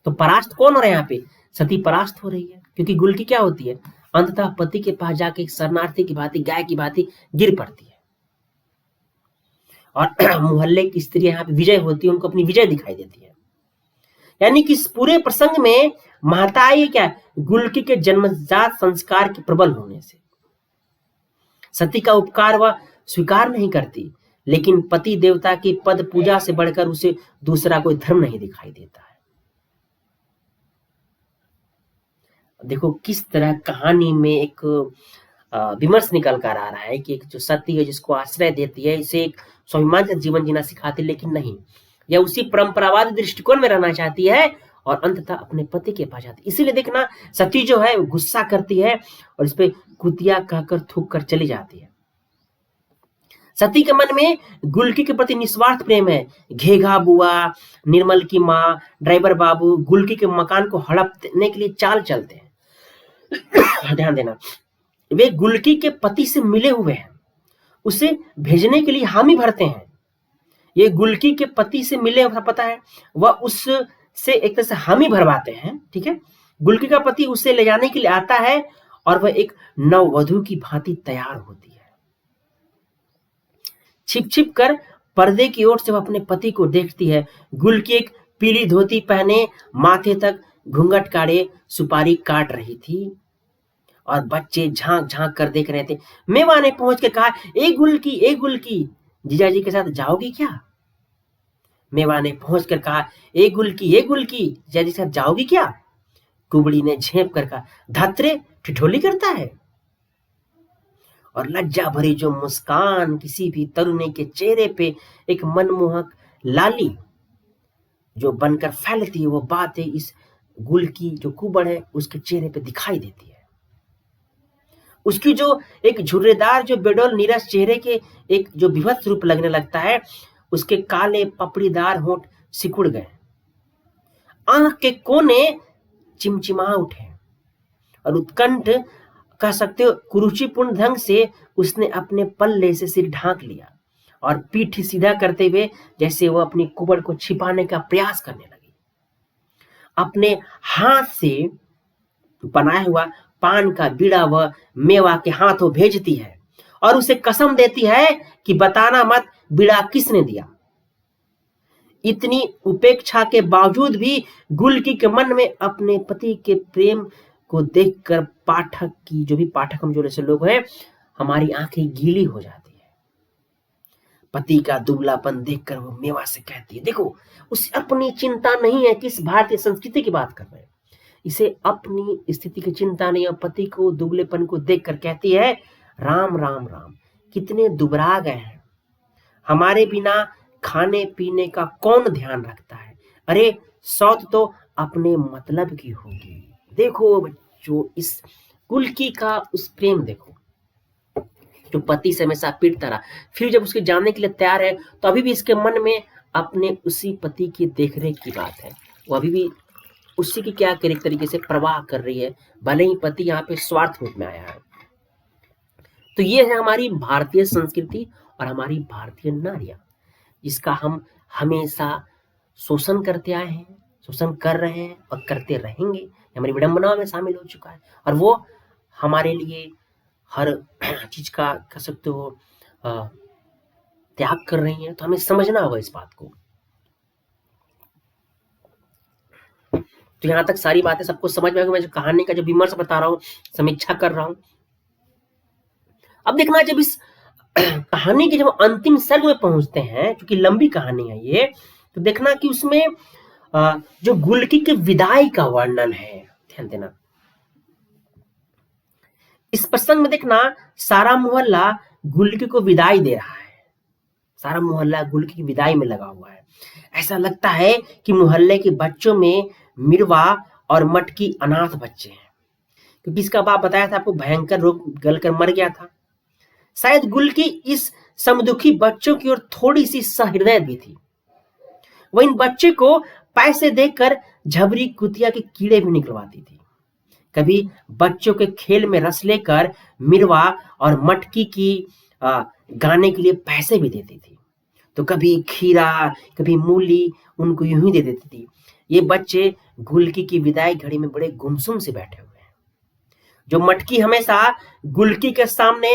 तो परास्त कौन हो रहा है यहाँ पे? सती परास्त हो रही है, क्योंकि गुलकी क्या होती है, अंततः पति के पास जाके शरणार्थी की भांति, गाय की भांति गिर पड़ती है। और मोहल्ले की स्त्री यहाँ पे विजय होती है, उनको अपनी विजय दिखाई देती है। यानी कि इस पूरे प्रसंग में महताई क्या, गुलकी के जन्मजात संस्कार के प्रबल होने से सती का उपकार वह स्वीकार नहीं करती, लेकिन पति देवता की पद पूजा से बढ़कर उसे दूसरा कोई धर्म नहीं दिखाई देता है। देखो किस तरह कहानी में एक विमर्श निकल कर आ रहा है कि एक जो सती है जिसको आश्रय देती है, इसे एक स्वाभिमान जीवन जीना सिखाती, लेकिन नहीं, यह उसी परंपरावाद दृष्टिकोण में रहना चाहती है और अंततः अपने पति के पास जाती है। इसीलिए देखना सती जो है गुस्सा करती है और इस पे कुतिया कहकर थूक कर चली जाती है। सती के मन में गुलकी के प्रति निस्वार्थ प्रेम है। घेघा बुआ, निर्मल की माँ, ड्राइवर बाबू गुलकी के मकान को हड़पने के लिए चाल चलते हैं। ध्यान देना, वे गुलकी के पति से मिले हुए हैं, उसे भेजने के लिए हामी भरते हैं। ये गुलकी के पति से मिले हुए, पता है, वह उससे एक तरह से हामी भरवाते हैं, ठीक है। गुलकी का पति उसे ले जाने के लिए आता है और वह एक नववधू की भांति तैयार होती है। छिप छिप कर पर्दे की ओर से वह अपने पति को देखती है। गुलकी एक पीली धोती पहने, माथे तक घूंघट काढ़े सुपारी काट रही थी और बच्चे झांक झांक कर देख रहे थे। मेवा ने पहुंच के कहा, ए गुलकी, जीजाजी के साथ जाओगी क्या? मेवा ने पहुंच कर कहा, ए गुलकी, जीजाजी के साथ जाओगी क्या? कुबड़ी ने झेप कर कहा, धत्रे, ठिठोली करता है। और लज्जा भरी जो मुस्कान किसी भी तरुणी के चेहरे पे एक मनमोहक लाली जो बनकर फैलती है, वो बातें इस गुलकी जो कुबड़ है उसके चेहरे पे दिखाई देती है। उसकी जो एक झुर्रेदार जो बेडोल नीरस चेहरे के एक जो विभत्स रूप लगने लगता है, उसके काले पपड़ीदार होंठ सिकुड़ गए, आंख के कोने चिमचिमा उठे और उत्कंठ कह सकते हो कुरुचिपूर्ण ढंग से उसने अपने पल्ले से सिर ढांक लिया और पीठ सीधा करते हुए जैसे वो अपनी कुबड़ को छिपाने का प्रयास करने लगी। अपने हाथ से बनाया हुआ पान का बीड़ा वह मेवा के हाथों भेजती है और उसे कसम देती है कि बताना मत बीड़ा किसने दिया। इतनी उपेक्षा के बावजूद भी गुलकी के मन में अपने पति के प्रेम को देखकर पाठक की, जो भी पाठक हम जो ऐसे लोग हैं, हमारी आंखें गीली हो जाती है। पति का दुबलापन देखकर वो मेवा से कहती है, देखो उसे अपनी चिंता नहीं है, किस भारतीय संस्कृति की बात कर रहे हैं, इसे अपनी स्थिति की चिंता नहीं है। पति को दुबलेपन को देखकर कहती है, राम राम राम, कितने दुबरा गए हैं, हमारे बिना खाने पीने का कौन ध्यान रखता है, अरे सौत तो अपने मतलब की होगी। देखो बच्चों, इस गुलकी का उस प्रेम देखो, जो पति से हमेशा पीड़ता रहा, फिर जब उसके जाने के लिए तैयार है तो अभी भी इसके मन में अपने उसी पति की देखरेख की बात है। वो अभी भी उसी की क्या एक तरीके से परवाह कर रही है, भले ही पति यहाँ पे स्वार्थ रूप में आया है। तो ये है हमारी भारतीय संस्कृति और हमारी भारतीय नारियां, जिसका हम हमेशा शोषण करते आए हैं, शोषण कर रहे हैं और करते रहेंगे। हमारी विडंबनाओं में शामिल हो चुका है और वो हमारे लिए हर चीज का कह सकते हो त्याग कर रही है। तो हमें समझना होगा इस बात को। तो यहाँ तक सारी बातें सबको समझ में आएगी। मैं जो कहानी का जो विमर्श बता रहा हूँ, समीक्षा कर रहा हूँ, अब देखना, जब इस कहानी के जब अंतिम सर्ग में पहुंचते हैं, क्योंकि लंबी कहानी है ये, तो देखना कि उसमें जो गुलकी के विदाई का वर्णन है, ध्यान देना। इस प्रसंग में देखना, सारा मोहल्ला गुलकी को विदाई दे रहा है। सारा मोहल्ला गुलकी की विदाई में लगा हुआ है। ऐसा लगता है कि मोहल्ले के बच्चों में मिरवा और मटकी अनाथ बच्चे हैं, क्योंकि इसका बाप बताया था आपको भयंकर रोग गलकर मर गया था। शायद गुलकी इस समदुखी बच्चों की ओर थोड़ी सी सहृदय भी थी। वह इन बच्चे को पैसे देकर झबरी कुतिया के कीड़े भी निकलवाती थी। कभी बच्चों के खेल में रस लेकर मिरवा और मटकी की गाने के लिए पैसे भी देती थी। तो कभी खीरा, कभी मूली उनको यूं ही दे देती थी। ये बच्चे गुलकी की विदाई घड़ी में बड़े गुमसुम से बैठे हुए हैं। जो मटकी हमेशा गुलकी के सामने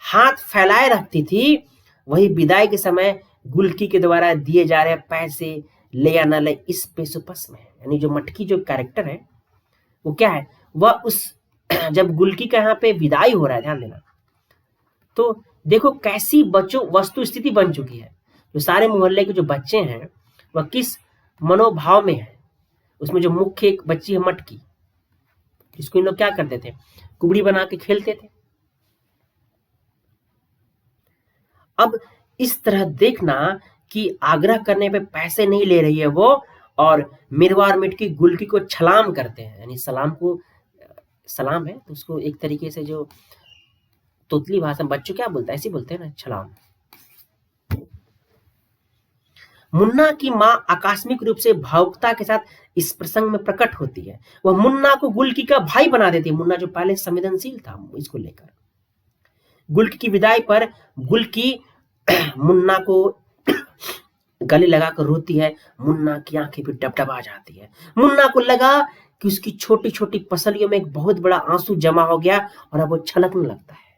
हाथ फैलाए रखती थी, वही विदाई के समय गुलकी के द्वारा दिए जा रहे पैसे ले या न ले इस पेशोपस में है। यानी जो मटकी जो कैरेक्टर है वो क्या है, वह उस जब गुलकी का यहाँ पे विदाई हो रहा है, ध्यान देना, तो देखो कैसी बच्चों वस्तु स्थिति बन चुकी है। जो सारे मोहल्ले के जो बच्चे हैं वह किस मनोभाव में है। उसमें जो मुख्य एक बच्ची है मटकी, इसको इन लोग क्या करते थे, कुबड़ी बना के खेलते थे। अब इस तरह देखना कि आग्रह करने पे पैसे नहीं ले रही है वो, और मिरवा और मिटकी गुलकी को छलाम करते हैं। यानी सलाम को, सलाम है तो उसको एक तरीके से जो तोतली भाषा में बच्चों क्या बोलते हैं, ऐसे बोलते हैं ना, छलाम। मुन्ना की मां आकस्मिक रूप से भावुकता के साथ इस प्रसंग में प्रकट होती है। वह मुन्ना को गुलकी का भाई बना देती है। मुन्ना जो पहले संवेदनशील था इसको लेकर। गुलकी की विदाई पर गुलकी मुन्ना को गले लगाकर रोती है। मुन्ना की आंखें भी डबडबा जाती है। मुन्ना को लगा कि उसकी छोटी छोटी पसलियों में एक बहुत बड़ा आंसू जमा हो गया और अब वो छलकने लगता है।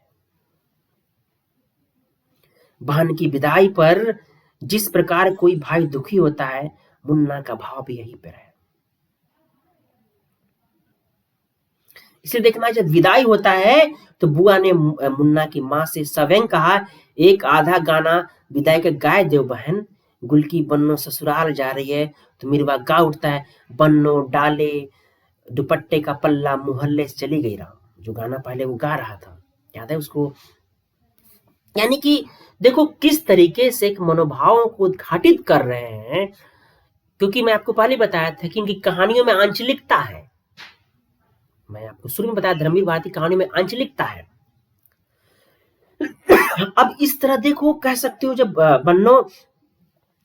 बहन की विदाई पर जिस प्रकार कोई भाई दुखी होता है, मुन्ना का भाव भी यही पर है। इसलिए देखना, जब विदाई होता है तो बुआ ने मुन्ना की मां से स्वयं कहा, एक आधा गाना विदाई का गाय दो बहन। गुलकी बन्नो ससुराल जा रही है तो मिरवा गा उठता है, बन्नो डाले दुपट्टे का पल्ला मोहल्ले से चली गई राम। जो गाना पहले वो गा रहा था, याद है उसको। यानी कि देखो किस तरीके से एक मनोभावों को उद्घाटित कर रहे हैं, क्योंकि मैं आपको पहले बताया था कि इनकी कहानियों में आंचलिकता है। मैं आपको शुरू में बताया धर्मवीर भारती कहानी में आंचलिकता है। अब इस तरह देखो, कह सकते हो, जब बन्नो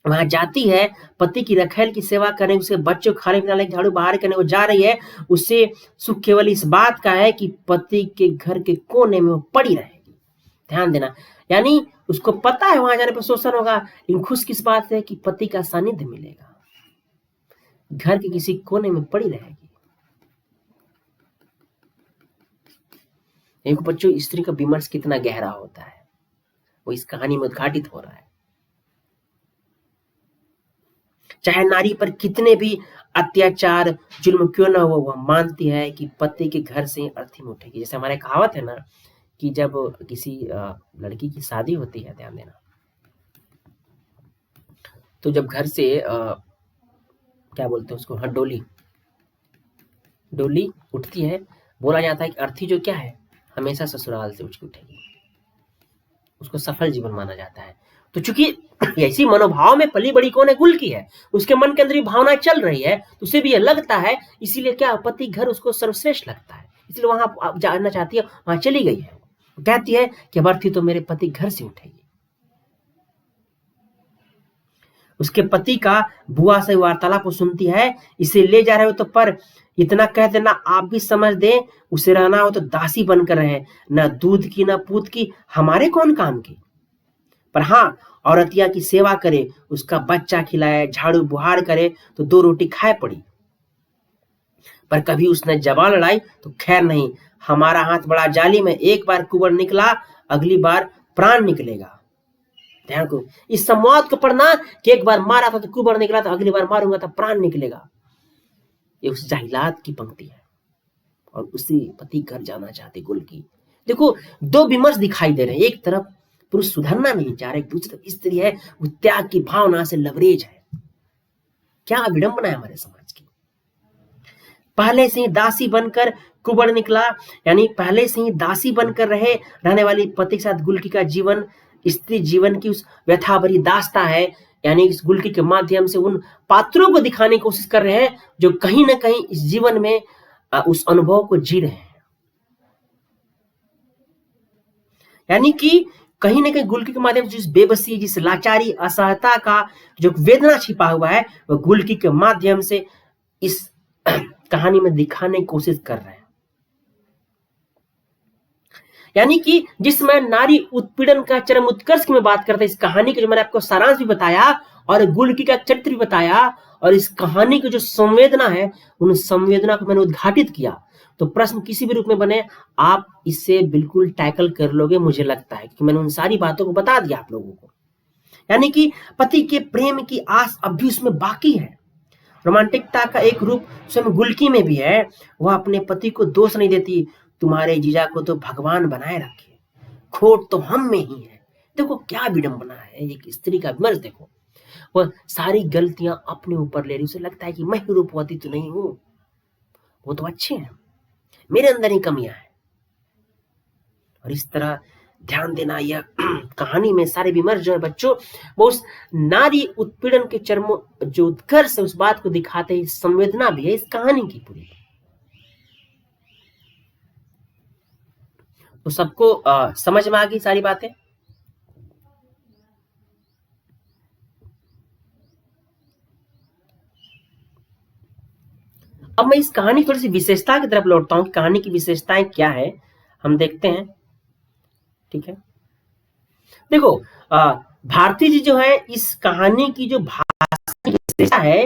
वहां जाती है पति की रखैल की सेवा करने, उसे बच्चों खाने पीने झाड़ू बाहर करने वो जा रही है, उससे सुख केवल इस बात का है कि पति के घर के कोने में वो पड़ी रहेगी। ध्यान देना, यानी उसको पता है वहां जाने पर शोषण होगा, लेकिन खुश किस बात से कि पति का सानिध्य मिलेगा, घर के किसी कोने में पड़ी रहेगी। देखो बच्चों, स्त्री का विमर्श कितना गहरा होता है, वो इस कहानी में उद्घाटित हो रहा है। चाहे नारी पर कितने भी अत्याचार जुल्म क्यों ना हो, वह मानती है कि पति के घर से अर्थी में उठेगी। जैसे हमारे कहावत है ना कि जब किसी लड़की की शादी होती है, ध्यान देना, तो जब घर से क्या बोलते हैं उसको, हाँ, डोली उठती है, बोला जाता है कि अर्थी जो क्या है हमेशा ससुराल से उठ के उठेगी, उसको सफल जीवन माना जाता है। तो चूंकि ऐसी मनोभाव में पली बड़ी कौन है, गुलकी है, उसके मन के अंदर ये भावना चल रही है, तो उसे भी ये लगता है, इसीलिए क्या पति घर उसको सर्वश्रेष्ठ लगता है, इसलिए वहां जाना चाहती है, वहां चली गई है। कहती है कि अर्थी तो मेरे पति घर से उठेगी। उसके पति का बुआ से वार्तालाप को सुनती है, इसे ले जा रहे हो तो पर इतना कह देना आप भी समझ दें, उसे रहना हो तो दासी बनकर रहे, न दूध की न पूत की, हमारे कौन काम की। पर हाँ, औरतिया की सेवा करे, उसका बच्चा खिलाए, झाड़ू बुहार करे तो 2 रोटी खाए पड़ी। पर कभी उसने जबान लड़ाई तो खैर नहीं, हमारा हाथ बड़ा जाली में, एक बार कुबर निकला अगली बार प्राण निकलेगा। ध्यान को इस संवाद को पढ़ना कि एक बार मारा था तो कुबर निकला, तो अगली बार मारूंगा तो प्राण निकलेगा। ये उस जाहिलात की पंक्ति है, और उसी पति घर जाना चाहती गुलकी। देखो, दो विमर्श दिखाई दे रहे हैं। एक तरफ पुरुष सुधरना नहीं चाह रहे, दूसरी तरफ स्त्री है वो त्याग की भावना से लबरेज है। क्या विडंबना है हमारे समाज की। पहले से ही दासी बनकर कुबड़ निकला, यानी पहले से ही दासी बनकर रहने वाली पति के साथ गुलकी का जीवन स्त्री जीवन की उस व्यथा भरी दास्ता है। यानी इस गुलकी के माध्यम से उन पात्रों को दिखाने की कोशिश कर रहे हैं जो कहीं ना कहीं इस जीवन में उस अनुभव को जी रहे हैं। यानी कि कहीं ना कहीं गुलकी के माध्यम से जिस बेबसी, जिस लाचारी, असहायता का जो वेदना छिपा हुआ है, वह गुलकी के माध्यम से इस कहानी में दिखाने की कोशिश कर रहे हैं। यानी कि जिस समय नारी उत्पीड़न का चरम उत्कर्ष की मैं बात करता इस कहानी के, जो मैंने आपको सारांश भी बताया और गुलकी का चरित्र भी बताया, और इस कहानी की जो संवेदना है उन संवेदना को मैंने उद्घाटित किया, तो प्रश्न किसी भी रूप में बने आप इसे बिल्कुल टैकल कर लोगे, मुझे लगता है कि मैंने उन सारी बातों को बता दिया आप लोगों को। यानी कि पति के प्रेम की आस अब भी उसमें बाकी है। रोमांटिकता का एक रूप स्वयं गुलकी में भी है। वह अपने पति को दोष नहीं देती, तुम्हारे जीजा को तो भगवान बनाए रखे, खोट तो हम में ही है। देखो क्या विडंबना है एक स्त्री का विमर्श। देखो वह सारी गलतियां अपने ऊपर ले रही, उसे लगता है कि मैं ही रूपवती तो नहीं हूं, वो तो अच्छे हैं, मेरे अंदर ही कमियां हैं। और इस तरह ध्यान देना, यह कहानी में सारे विमर्श जो है बच्चों, वो उस नारी उत्पीड़न के चरम जो उत्कर्ष है उस बात को दिखाते हैं। संवेदना भी है इस कहानी की पूरी। तो सबको समझ में आ गई सारी बातें। अब मैं इस कहानी की थोड़ी सी विशेषता की तरफ लौटता हूं कि कहानी की विशेषताएं क्या है, हम देखते हैं। ठीक है, देखो भारती जी जो है इस कहानी की जो भाषा की विशेषता है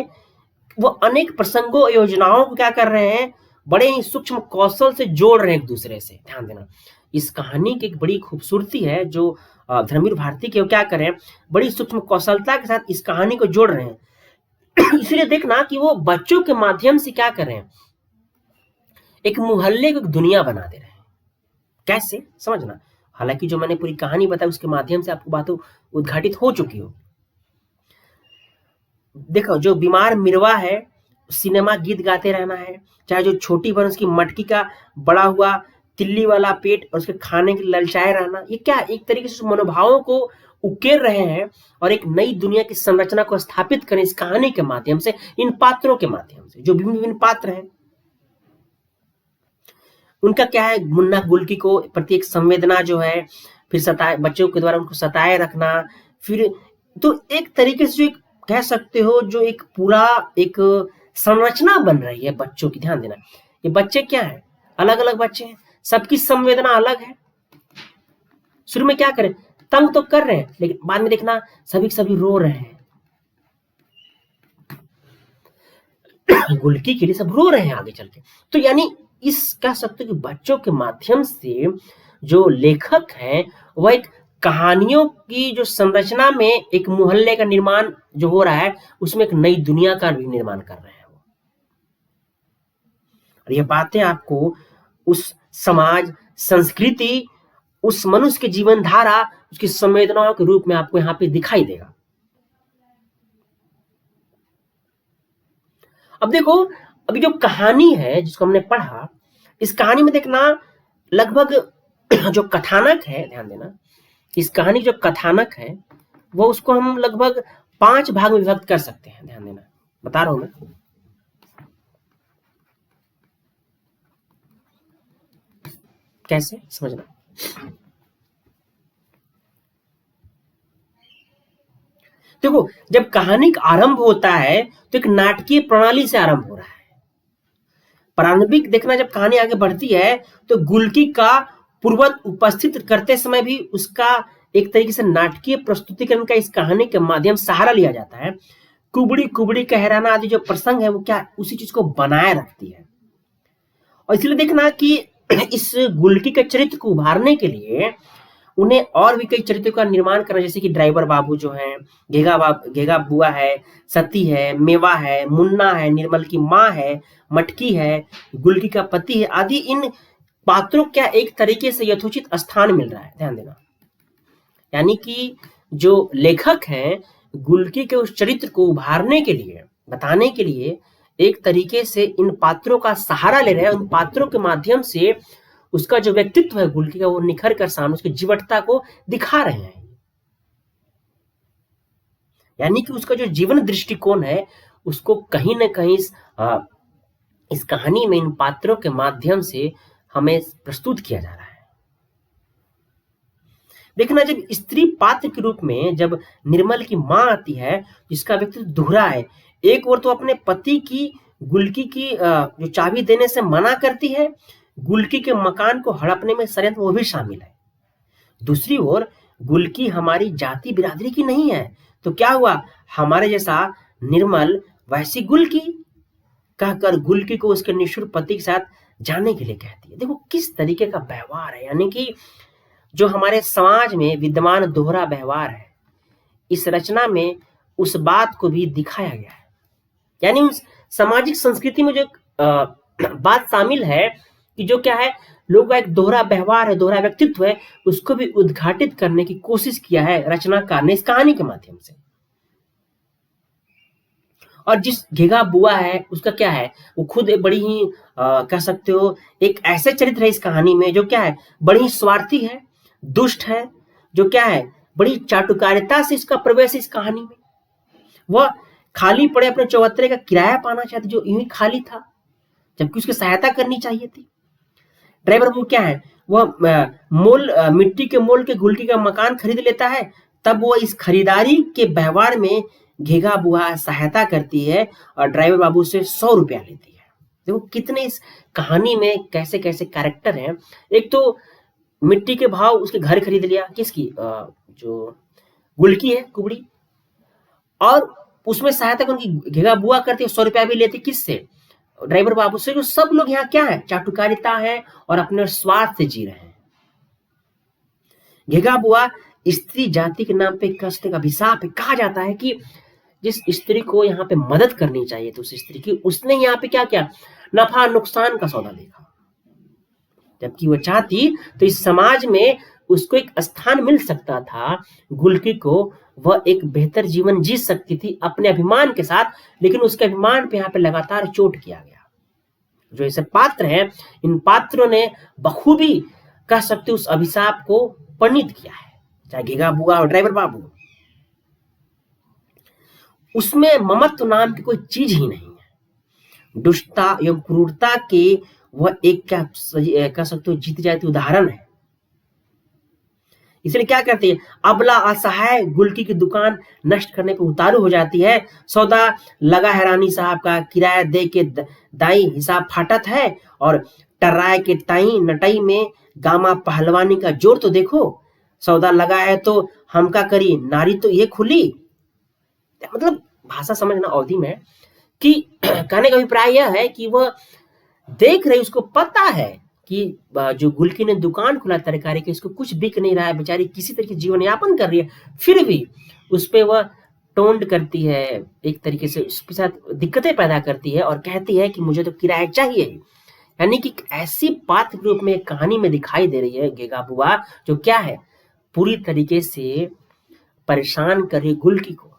वो अनेक प्रसंगों योजनाओं को क्या कर रहे हैं, बड़े ही सूक्ष्म कौशल से जोड़ रहे हैं एक दूसरे से। ध्यान देना, इस कहानी की एक बड़ी खूबसूरती है जो धर्मवीर भारती के क्या कर रहे हैं, बड़ी सूक्ष्म कौशलता के साथ इस कहानी को जोड़ रहे हैं। इसलिए देखना कि वो बच्चों के माध्यम से क्या कर रहे हैं, एक मोहल्ले को एक दुनिया बना दे रहे हैं। कैसे समझना, हालांकि जो मैंने पूरी कहानी बताई उसके माध्यम से आपको बातें उद्घाटित हो चुकी हो। देखो जो बीमार मिरवा है सिनेमा गीत गाते रहना है, चाहे जो छोटी बहन उसकी मटकी का बड़ा हुआ तिल्ली वाला पेट और उसके खाने के ललचाए रहना, ये क्या एक तरीके से मनोभावों को उकेर रहे हैं और एक नई दुनिया की संरचना को स्थापित करें इस कहानी के माध्यम से, इन पात्रों के माध्यम से। जो विभिन्न विभिन्न पात्र हैं उनका क्या है, मुन्ना गुलकी को प्रति एक संवेदना जो है, फिर सताए बच्चों के द्वारा उनको सताए रखना, फिर तो एक तरीके से जो एक कह सकते हो जो एक पूरा एक संरचना बन रही है बच्चों की। ध्यान देना, ये बच्चे क्या है, अलग अलग बच्चे हैं, सबकी संवेदना अलग है। शुरू में क्या करें, तंग तो कर रहे हैं, लेकिन बाद में देखना सभी सभी रो रहे हैं। गुलकी के लिए सब रो रहे हैं आगे चल के। तो यानी इस कह सकते हो कि बच्चों के माध्यम से जो लेखक हैं वह एक कहानियों की जो संरचना में एक मोहल्ले का निर्माण जो हो रहा है उसमें एक नई दुनिया का भी निर्माण कर रहे हैं वो। और ये बातें आपको उस समाज, संस्कृति, उस मनुष्य के जीवन धारा, उसकी संवेदनाओं के रूप में आपको यहाँ पे दिखाई देगा। अब देखो, अभी जो कहानी है जिसको हमने पढ़ा, इस कहानी में देखना लगभग जो कथानक है, ध्यान देना, इस कहानी जो कथानक है वो उसको हम लगभग 5 भाग में विभक्त कर सकते हैं। ध्यान देना, बता रहा हूं मैं। कैसे समझना, देखो जब कहानी का आरंभ होता है तो एक नाटकीय प्रणाली से आरंभ हो रहा है। प्रारंभिक देखना, जब कहानी आगे बढ़ती है तो गुलकी का पूर्वत उपस्थित करते समय भी उसका एक तरीके से नाटकीय प्रस्तुतिकरण का इस कहानी के माध्यम सहारा लिया जाता है। कुबड़ी कुबड़ी कहराना आदि जो प्रसंग है वो क्या उसी चीज को बनाए रखती है। और इसलिए देखना कि इस गुलकी के चरित्र को उभारने के लिए उन्हें और भी कई चरित्रों का निर्माण करना, जैसे कि ड्राइवर बाबू जो है, घेगा बुआ है, सती है, मेवा है, मुन्ना है, निर्मल की माँ है, मटकी है, गुलकी का पति है आदि। इन पात्रों क्या एक तरीके से यथोचित स्थान मिल रहा है, ध्यान देना। यानी कि जो लेखक हैं गुल्की के उस चरित्र को उभारने के लिए, बताने के लिए एक तरीके से इन पात्रों का सहारा ले रहे हैं। उन पात्रों के माध्यम से उसका जो व्यक्तित्व है गुल्की का वो निखर कर सामने उसकी जीवटता को दिखा रहे हैं। यानी कि उसका जो जीवन दृष्टिकोण है उसको कहीं ना कहीं इस कहानी में इन पात्रों के माध्यम से हमें प्रस्तुत किया जा रहा है। देखना, जब स्त्री पात्र के रूप में जब निर्मल की मां आती है जिसका व्यक्तित्व दोहरा है, एक ओर तो अपने पति की गुल्की की जो चाबी देने से मना करती है, गुल्की के मकान को हड़पने में षड्यंत्र वो भी शामिल है। दूसरी ओर गुल्की हमारी जाति बिरादरी की नहीं है, तो क्या हुआ, हमारे जैसा निर्मल वैसी गुल्की कहकर गुल्की को उसके निष्ठुर पति के साथ जाने के लिए कहती है। देखो किस तरीके का व्यवहार है, यानी कि जो हमारे समाज में विद्यमान दोहरा व्यवहार है इस रचना में उस बात को भी दिखाया गया है। यानी उस सामाजिक संस्कृति में जो बात शामिल है कि जो क्या है, लोगों का एक दोहरा व्यवहार है, दोहरा व्यक्तित्व है, उसको भी उद्घाटित करने की कोशिश किया है रचनाकार ने इस कहानी के माध्यम से। और जिस घेगा बुआ है उसका क्या है, वो खुद एक बड़ी ही कह सकते हो एक ऐसे चरित्र है इस कहानी में जो क्या है, बड़ी स्वार्थी है, दुष्ट है, जो क्या है, बड़ी चाटुकारिता से इसका प्रवेश इस कहानी में। वह खाली पड़े अपने चौहत्तरे का किराया पाना चाहती जो यूं ही खाली था, जबकि उसकी सहायता करनी चाहिए थी। ड्राइवर वो क्या है, वह मिट्टी के मोल के गुल्की का मकान खरीद लेता है, तब वो इस खरीदारी के व्यवहार में घेगा बुआ सहायता करती है और ड्राइवर बाबू से 100 रुपया लेती है। देखो कितने इस कहानी में कैसे कैसे कैरेक्टर हैं। एक तो मिट्टी के भाव उसके घर खरीद लिया, किसकी, जो गुल्की है कुबड़ी, और उसमें सहायता उनकी घेगा बुआ करती है, 100 रुपया भी लेती, किससे, ड्राइवर बाबू से। जो सब लोग यहाँ क्या है, चाटुकारिता है और अपने स्वार्थ से जी रहे हैं। घेगा बुआ स्त्री जाति के नाम पे कष्ट का अभिशाप है। कहा जाता है कि जिस स्त्री को यहाँ पे मदद करनी चाहिए तो उस स्त्री की, उसने यहाँ पे क्या किया, नफा नुकसान का सौदा देखा। जबकि वो चाहती तो इस समाज में उसको एक स्थान मिल सकता था, गुल्की को वह एक बेहतर जीवन जी सकती थी अपने अभिमान के साथ, लेकिन उसके अभिमान पे यहाँ पे लगातार चोट किया गया। जो ऐसे पात्र हैं, इन पात्रों ने बखूबी कह सकते उस अभिशाप को परिणित किया है, चाहे घेगा बुआ और ड्राइवर बाबू। उसमें ममत्व नाम की कोई चीज ही नहीं है। दुष्टता एवं क्रूरता के वह एक क्या कह सकते हो जीत जाती उदाहरण है। इसलिए क्या करती है, अबला असहाय गुल्की की दुकान नष्ट करने पर उतारू हो जाती है। सौदा लगा है रानी साहब का, किराया दे के दाई हिसाब फाटत है, और टर्राय के ताई नटई में गामा पहलवानी का जोर तो देखो। सौदा लगा है तो हमका करी नारी तो ये खुली। मतलब भाषा समझना अवधि में कि कहने का अभिप्राय यह है कि वह देख रही, उसको पता है कि जो गुल्की ने दुकान खुला तरकारी के, इसको कुछ बिक नहीं रहा है, बेचारी किसी तरीके जीवन यापन कर रही है, फिर भी उस पर वह टोंड करती है, एक तरीके से उसके साथ दिक्कतें पैदा करती है और कहती है कि मुझे तो किराया चाहिए। यानी कि ऐसी पात्र के रूप में कहानी में दिखाई दे रही है घेगा बुआ, जो क्या है, पूरी तरीके से परेशान कर रही गुल्की को।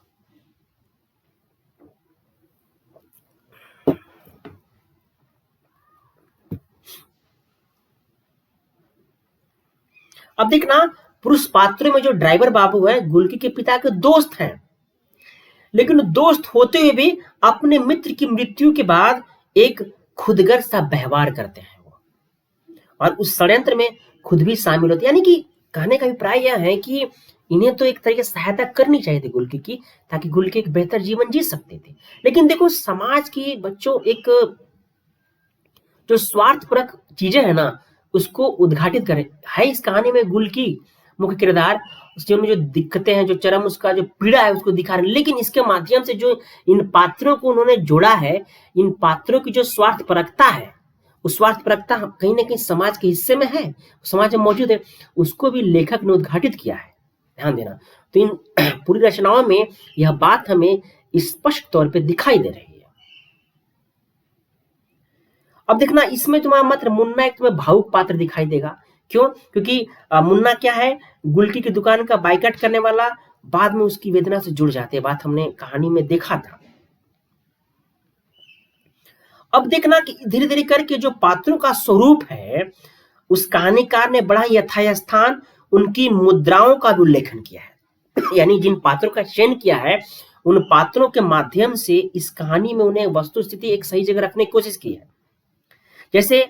अब देखना, पुरुष पात्रों में जो ड्राइवर बाबू है गुल्की के पिता के दोस्त हैं, लेकिन दोस्त होते हुए भी अपने मित्र की मृत्यु के बाद एक खुदगर सा व्यवहार करते हैं वो, और उस षड्यंत्र में खुद भी शामिल होते। यानी कि कहने का अभिप्राय यह है कि इन्हें तो एक तरह की सहायता करनी चाहिए थी गुल्की की, ताकि गुल्की एक बेहतर जीवन जी सकते थे। लेकिन देखो समाज की बच्चों एक जो स्वार्थपरक चीजें है ना, उसको उद्घाटित करे है इस कहानी में गुल्की मुख्य किरदार। उसमें जो दिक्कतें हैं, जो चरम उसका जो पीड़ा है उसको दिखा रहे हैं, लेकिन इसके माध्यम से जो इन पात्रों को उन्होंने जोड़ा है, इन पात्रों की जो स्वार्थपरकता है, उस स्वार्थपरकता कहीं ना कहीं समाज के हिस्से में है, समाज में मौजूद है, उसको भी लेखक ने उद्घाटित किया है। ध्यान देना, तो इन पूरी रचनाओं में यह बात हमें स्पष्ट तौर पर दिखाई दे रही है। अब देखना इसमें तुम्हारा मात्र मुन्ना एक तुम्हें भावुक पात्र दिखाई देगा। क्यों? क्योंकि मुन्ना क्या है, गुलकी की दुकान का बाइकआउट करने वाला, बाद में उसकी वेदना से जुड़ जाते हैं। बात हमने कहानी में देखा था। अब देखना कि धीरे धीरे करके जो पात्रों का स्वरूप है, उस कहानीकार ने बड़ा यथास्थान उनकी मुद्राओं का भी उल्लेखन किया है। यानी जिन पात्रों का चयन किया है, उन पात्रों के माध्यम से इस कहानी में उन्हें वस्तु स्थिति एक सही जगह रखने की कोशिश की है। जैसे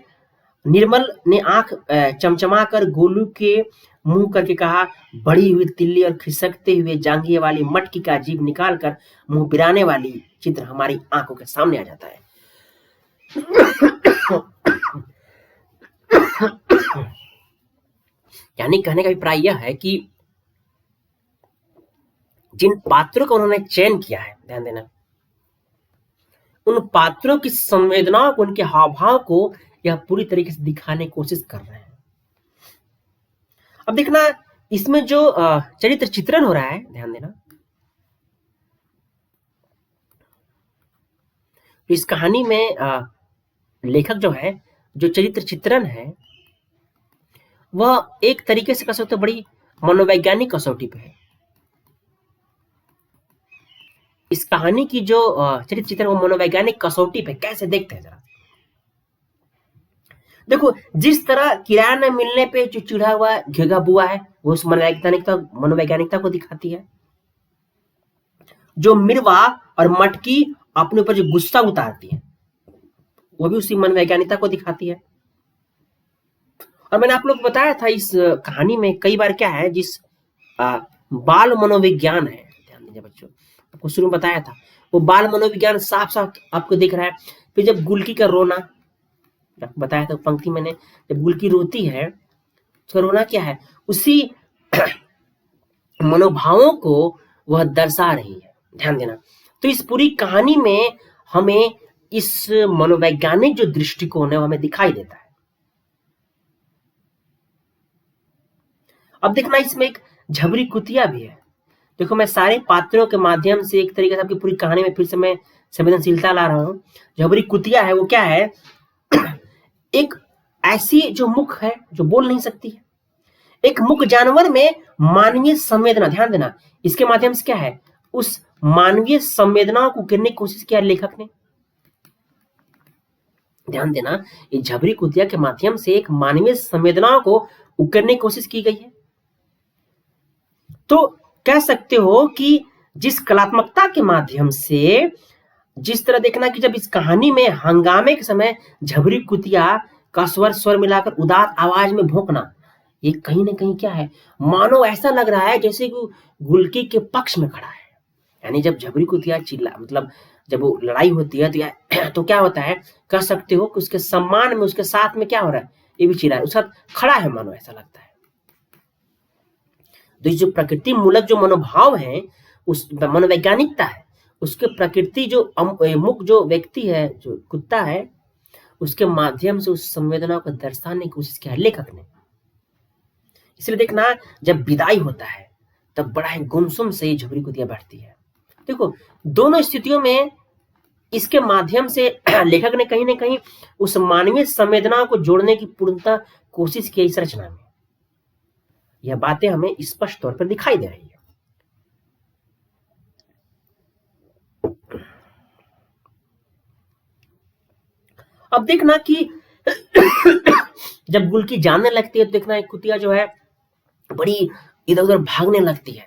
निर्मल ने आंख चमचमा कर गोलू के मुंह करके कहा, बड़ी हुई तिल्ली और खिसकते हुए जांघिए वाली मटकी का जीभ निकालकर मुंह बिराने वाली चित्र हमारी आंखों के सामने आ जाता है। यानी कहने का अभिप्राय यह है कि जिन पात्रों का उन्होंने चयन किया है, ध्यान देना, उन पात्रों की संवेदनाओं को, उनके हाव भाव को यह पूरी तरीके से दिखाने की कोशिश कर रहे हैं। अब देखना इसमें जो चरित्र चित्रण हो रहा है, ध्यान देना, इस कहानी में लेखक जो है, जो चरित्र चित्रण है, वह एक तरीके से कह सकते हो बड़ी मनोवैज्ञानिक कसौटी पे है। इस कहानी की जो चरित्र चित्रण वो मनोवैज्ञानिक कसौटी पे कैसे देखते हैं जरा देखो। जिस तरह किराया न मिलने पे जो चिढ़ा हुआ घेगा बुआ है, वो उस मनोवैज्ञानिकता को दिखाती है। जो मिरवा और मटकी अपने ऊपर जो गुस्सा उतारती है, वो भी उसी मनोवैज्ञानिकता को दिखाती है। और मैंने आप लोग को बताया था इस कहानी में कई बार क्या है, जिस बाल मनोविज्ञान है, ध्यान दीजिए बच्चों, आपको शुरू में बताया था, वो बाल मनोविज्ञान साफ साफ आपको दिख रहा है। फिर जब गुलकी का रोना, बताया था पंक्ति मैंने, जब गुलकी रोती है, उसका रोना क्या है, उसी मनोभावों को वह दर्शा रही है। ध्यान देना। तो इस पूरी कहानी में हमें इस मनोवैज्ञानिक जो दृष्टिकोण है वो हमें दिखाई देता है। अब देखना इसमें एक झबरी कुतिया भी है। देखो मैं सारे पात्रों के माध्यम से एक तरीके से आपकी पूरी कहानी में फिर से मैं संवेदनशीलता ला रहा हूं। झबरी कुतिया है वो क्या है, एक ऐसी जो मुख है जो बोल नहीं सकती है, एक मुख जानवर में मानवीय संवेदना, ध्यान देना, इसके माध्यम से क्या है, उस मानवीय संवेदनाओं को करने की कोशिश किया लेखक ने। ध्यान देना, ये झबरी कुतिया के माध्यम से एक मानवीय संवेदनाओं को उकरने की कोशिश की गई है। तो कह सकते हो कि जिस कलात्मकता के माध्यम से, जिस तरह देखना कि जब इस कहानी में हंगामे के समय झबरी कुतिया का स्वर मिलाकर उदास आवाज में भौंकना, ये कहीं ना कहीं क्या है, मानो ऐसा लग रहा है जैसे कि गुलकी के पक्ष में खड़ा है। यानी जब झबरी कुतिया चिल्ला, मतलब जब वो लड़ाई होती है तो क्या होता है, कह सकते हो कि उसके सम्मान में, उसके साथ में क्या हो रहा है, ये भी चिल्ला है, उसके साथ खड़ा है, मानो ऐसा लगता है। तो जो प्रकृति मूलक जो मनोभाव है, उस मनोवैज्ञानिकता है, उसके प्रकृति जो मुख जो व्यक्ति है, जो कुत्ता है, उसके माध्यम से उस संवेदना को दर्शाने की कोशिश किया है लेखक ने। इसलिए देखना जब विदाई होता है तब बड़ा ही गुमसुम से झबरी कुतिया बैठती है। देखो दोनों स्थितियों में इसके माध्यम से लेखक ने कहीं ना कहीं उस मानवीय संवेदनाओं को जोड़ने की पूर्णतः कोशिश की इस रचना में। यह बातें हमें स्पष्ट तौर पर दिखाई दे रही है। अब देखना कि जब गुलकी जानने लगती है तो देखना एक कुतिया जो है बड़ी इधर उधर भागने लगती है।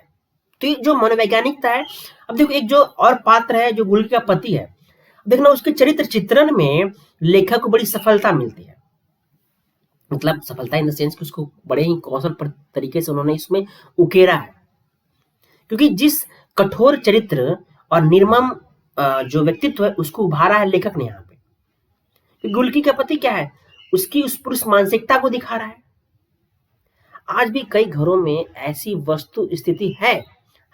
तो ये जो मनोवैज्ञानिकता है। अब देखो एक जो और पात्र है जो गुलकी का पति है, देखना उसके चरित्र चित्रण में लेखक को बड़ी सफलता मिलती है। मतलब सफलता इन द सेंस कि उसको बड़े ही कौशल तरीके से उन्होंने इसमें उकेरा है। क्योंकि जिस कठोर चरित्र और निर्मम जो व्यक्तित्व है उसको उभारा है लेखक ने यहाँ पे। गुलकी का पति क्या है, उसकी उस पुरुष मानसिकता को दिखा रहा है। आज भी कई घरों में ऐसी वस्तु स्थिति है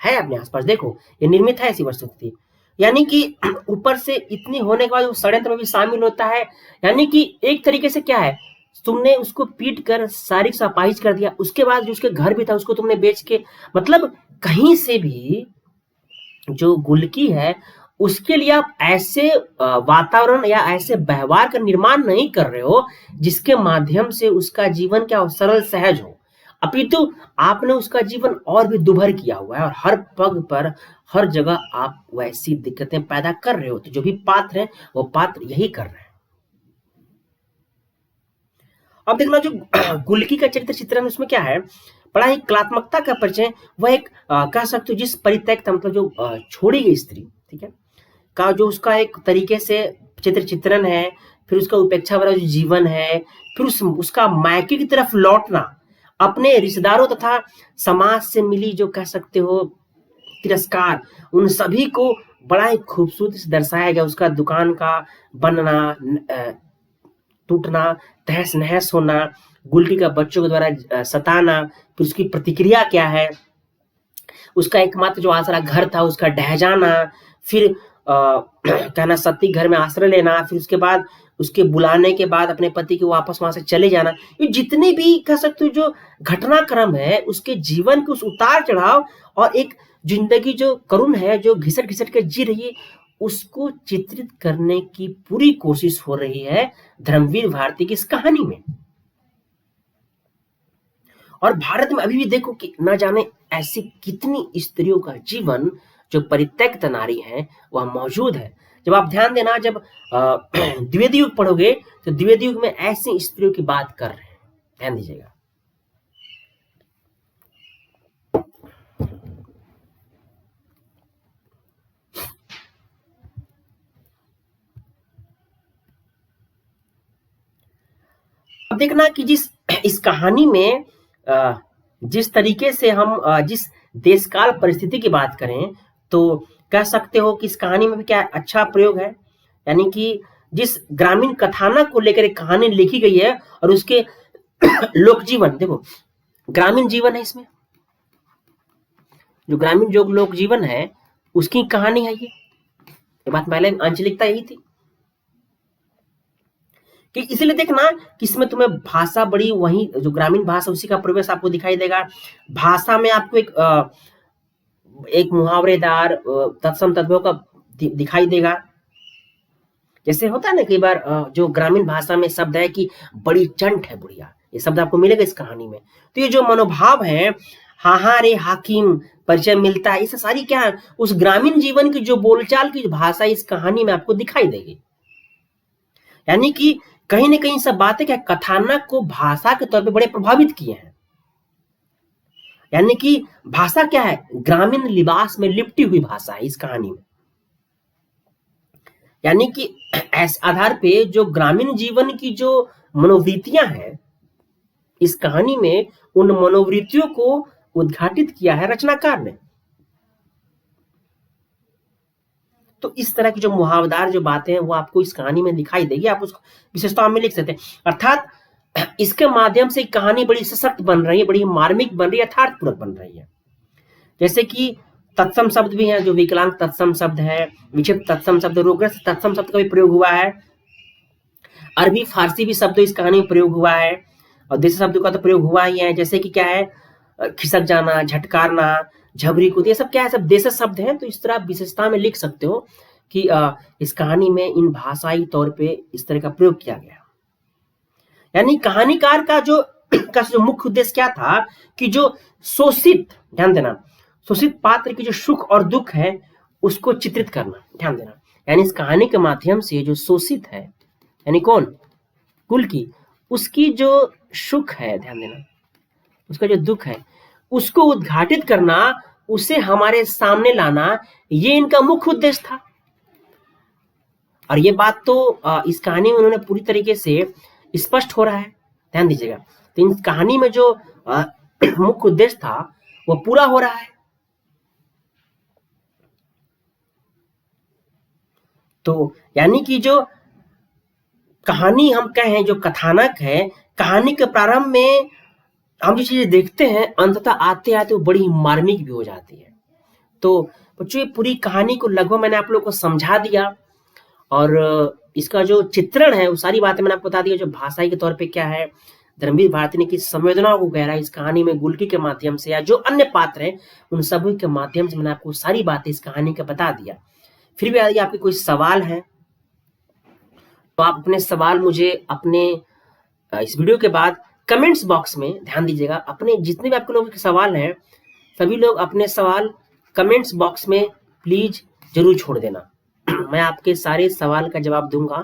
अपने आसपास। देखो ये निर्मित है ऐसी वस्तु स्थिति, यानी कि ऊपर से इतनी होने के बाद वो षड्यंत्र में भी शामिल होता है। यानी कि एक तरीके से क्या है, तुमने उसको पीट कर शारीरिक अपाहिज कर दिया, उसके बाद जो उसके घर भी था उसको तुमने बेच के, मतलब कहीं से भी जो गुलकी है उसके लिए आप ऐसे वातावरण या ऐसे व्यवहार का निर्माण नहीं कर रहे हो जिसके माध्यम से उसका जीवन क्या हो, सरल सहज हो, अपितु आपने उसका जीवन और भी दुभर किया हुआ है और हर पग पर हर जगह आप वैसी दिक्कतें पैदा कर रहे हो। तो जो भी पात्र हैं वो पात्र यही कर रहे हैं। अब देखना जो गुलकी का चरित्र चित्रण उसमें क्या है, बड़ा ही कलात्मकता का परिचय। वह एक कह सकते हो जिस परित्यक्त मतलब जो छोड़ी गई स्त्री, ठीक है, का जो उसका एक तरीके से चित्र चित्रण है, फिर उसका उपेक्षा भरा जो जीवन है, फिर उसका मायके की तरफ लौटना, अपने रिश्तेदारों तथा समाज से मिली जो कह सकते हो तिरस्कार, उन सभी को बड़ा ही खूबसूरती से दर्शाया गया। उसका दुकान का बनना, टूटना, तहस नहस होना, गुलकी का बच्चों के द्वारा सताना, फिर उसकी प्रतिक्रिया क्या है, उसका एकमात्र जो आसरा घर था उसका ढह जाना, फिर कहना सती घर में आश्रय लेना, फिर उसके बाद उसके बुलाने के बाद अपने पति के वापस वहां से चले जाना, ये जितने भी कह सकते हो जो घटनाक्रम है उसके जीवन के उस उतार चढ़ाव और एक जिंदगी जो करुण है, जो घिसट घिसट के जी रही है, उसको चित्रित करने की पूरी कोशिश हो रही है धर्मवीर भारती की इस कहानी में। और भारत में अभी भी देखो कि न जाने ऐसी कितनी स्त्रियों का जीवन जो परित्यक्त नारी है वह मौजूद है। जब आप ध्यान देना, जब द्विवेदी युग पढ़ोगे तो द्विवेदी युग में ऐसी स्त्रियों की बात कर रहे हैं, ध्यान दीजिएगा। अब देखना कि इस कहानी में जिस तरीके से हम जिस देश काल परिस्थिति की बात करें तो कह सकते हो कि इस कहानी में भी क्या अच्छा प्रयोग है, यानी कि जिस ग्रामीण कथानक को लेकर एक कहानी लिखी गई है और उसके लोक जीवन, देखो ग्रामीण जीवन है इसमें, जो ग्रामीण जो लोक जीवन है उसकी कहानी है ये बात पहले आंचलिकता यही थी कि इसलिए देखना कि इसमें तुम्हें भाषा बड़ी वही जो ग्रामीण भाषा उसी का प्रवेश आपको दिखाई देगा। भाषा में आपको एक मुहावरेदार तत्सम तद्भव का दिखाई देगा। जैसे होता है ना कई बार जो ग्रामीण भाषा में शब्द है कि बड़ी चंट है बुढ़िया, ये शब्द आपको मिलेगा इस कहानी में। तो ये जो मनोभाव है, हाँ रे हाकिम, परिचय मिलता है, ये सारी क्या है उस ग्रामीण जीवन की जो बोलचाल की भाषा इस कहानी में आपको दिखाई देगी। यानी कि कहीं ना कहीं सब बातें क्या कथानक को भाषा के तौर पे बड़े प्रभावित किए हैं। यानी कि भाषा क्या है, ग्रामीण लिबास में लिपटी हुई भाषा है इस कहानी में। यानी कि इस आधार पे जो ग्रामीण जीवन की जो मनोवृत्तियां हैं इस कहानी में, उन मनोवृत्तियों को उद्घाटित किया है रचनाकार ने। तो इस तरह की जो मुहावरदार जो बातें हैं वो आपको इस कहानी में दिखाई देगी, आप उसको विशेषता में लिख सकते हैं। अर्थात इसके माध्यम से कहानी बड़ी सशक्त बन रही है, बड़ी मार्मिक बन रही है, यथार्थपूर्वक बन रही है। जैसे कि तत्सम शब्द भी है, जो विकलांग तत्सम शब्द है, विक्षिप्त तत्सम शब्द, रोगग्रस्त तत्सम शब्द का भी प्रयोग हुआ है। अरबी फारसी भी शब्द इस कहानी में प्रयोग हुआ है और देसी शब्द का तो प्रयोग हुआ ही है। जैसे कि क्या है, खिसक जाना, झटकारना, झबरी कूद, ये सब क्या है, सब देश शब्द हैं। तो इस तरह आप विशेषता में लिख सकते हो कि इस कहानी में इन भाषाई तौर पे इस तरह का प्रयोग किया गया। यानी कहानीकार का जो मुख्य उद्देश्य क्या था कि जो शोषित, ध्यान देना, शोषित पात्र की जो सुख और दुख है उसको चित्रित करना, ध्यान देना। यानी इस कहानी के माध्यम से जो शोषित है, यानी कौन, कुलकी, उसकी जो सुख है, ध्यान देना, उसका जो दुख है उसको उद्घाटित करना, उसे हमारे सामने लाना, ये इनका मुख्य उद्देश्य था। और ये बात तो इस कहानी में उन्होंने पूरी तरीके से स्पष्ट हो रहा है, ध्यान दीजिएगा। तो इन कहानी में जो मुख्य उद्देश्य था वो पूरा हो रहा है। तो यानी कि जो कहानी हम कहें, जो कथानक है, कहानी के प्रारंभ में हम जो चीजें देखते हैं अंततः आते आते वो बड़ी मार्मिक भी हो जाती है। तो बच्चों ये पूरी कहानी को लगभग मैंने आप लोगों को समझा दिया और इसका जो चित्रण है वो सारी बातें मैंने आपको बता दिया। जो भाषाई के तौर पे क्या है, धर्मवीर भारती ने किस संवेदनाओं को गहरा इस कहानी में गुलकी के माध्यम से या जो अन्य पात्र हैं उन सभी के माध्यम से मैंने आपको सारी बातें इस कहानी का बता दिया। फिर भी यदि आपके कोई सवाल है तो आप अपने सवाल मुझे अपने इस वीडियो के बाद कमेंट्स बॉक्स में, ध्यान दीजिएगा, अपने जितने भी आपके लोगों के सवाल हैं सभी लोग अपने सवाल कमेंट्स बॉक्स में प्लीज जरूर छोड़ देना। मैं आपके सारे सवाल का जवाब दूंगा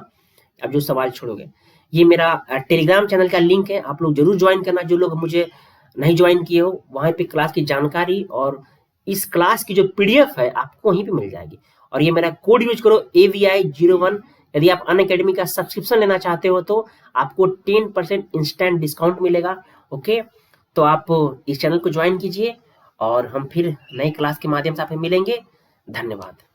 आप जो सवाल छोड़ोगे। ये मेरा टेलीग्राम चैनल का लिंक है, आप लोग जरूर ज्वाइन करना। जो लोग मुझे नहीं ज्वाइन किए हो, वहाँ पे क्लास की जानकारी और इस क्लास की जो पीडीएफ है आपको वहीं पे मिल जाएगी। और ये मेरा कोड यूज करो AVI01। यदि आप अनअकैडमी का सब्सक्रिप्शन लेना चाहते हो तो आपको 10% इंस्टेंट डिस्काउंट मिलेगा। ओके, तो आप इस चैनल को ज्वाइन कीजिए और हम फिर नई क्लास के माध्यम से आपसे मिलेंगे। धन्यवाद।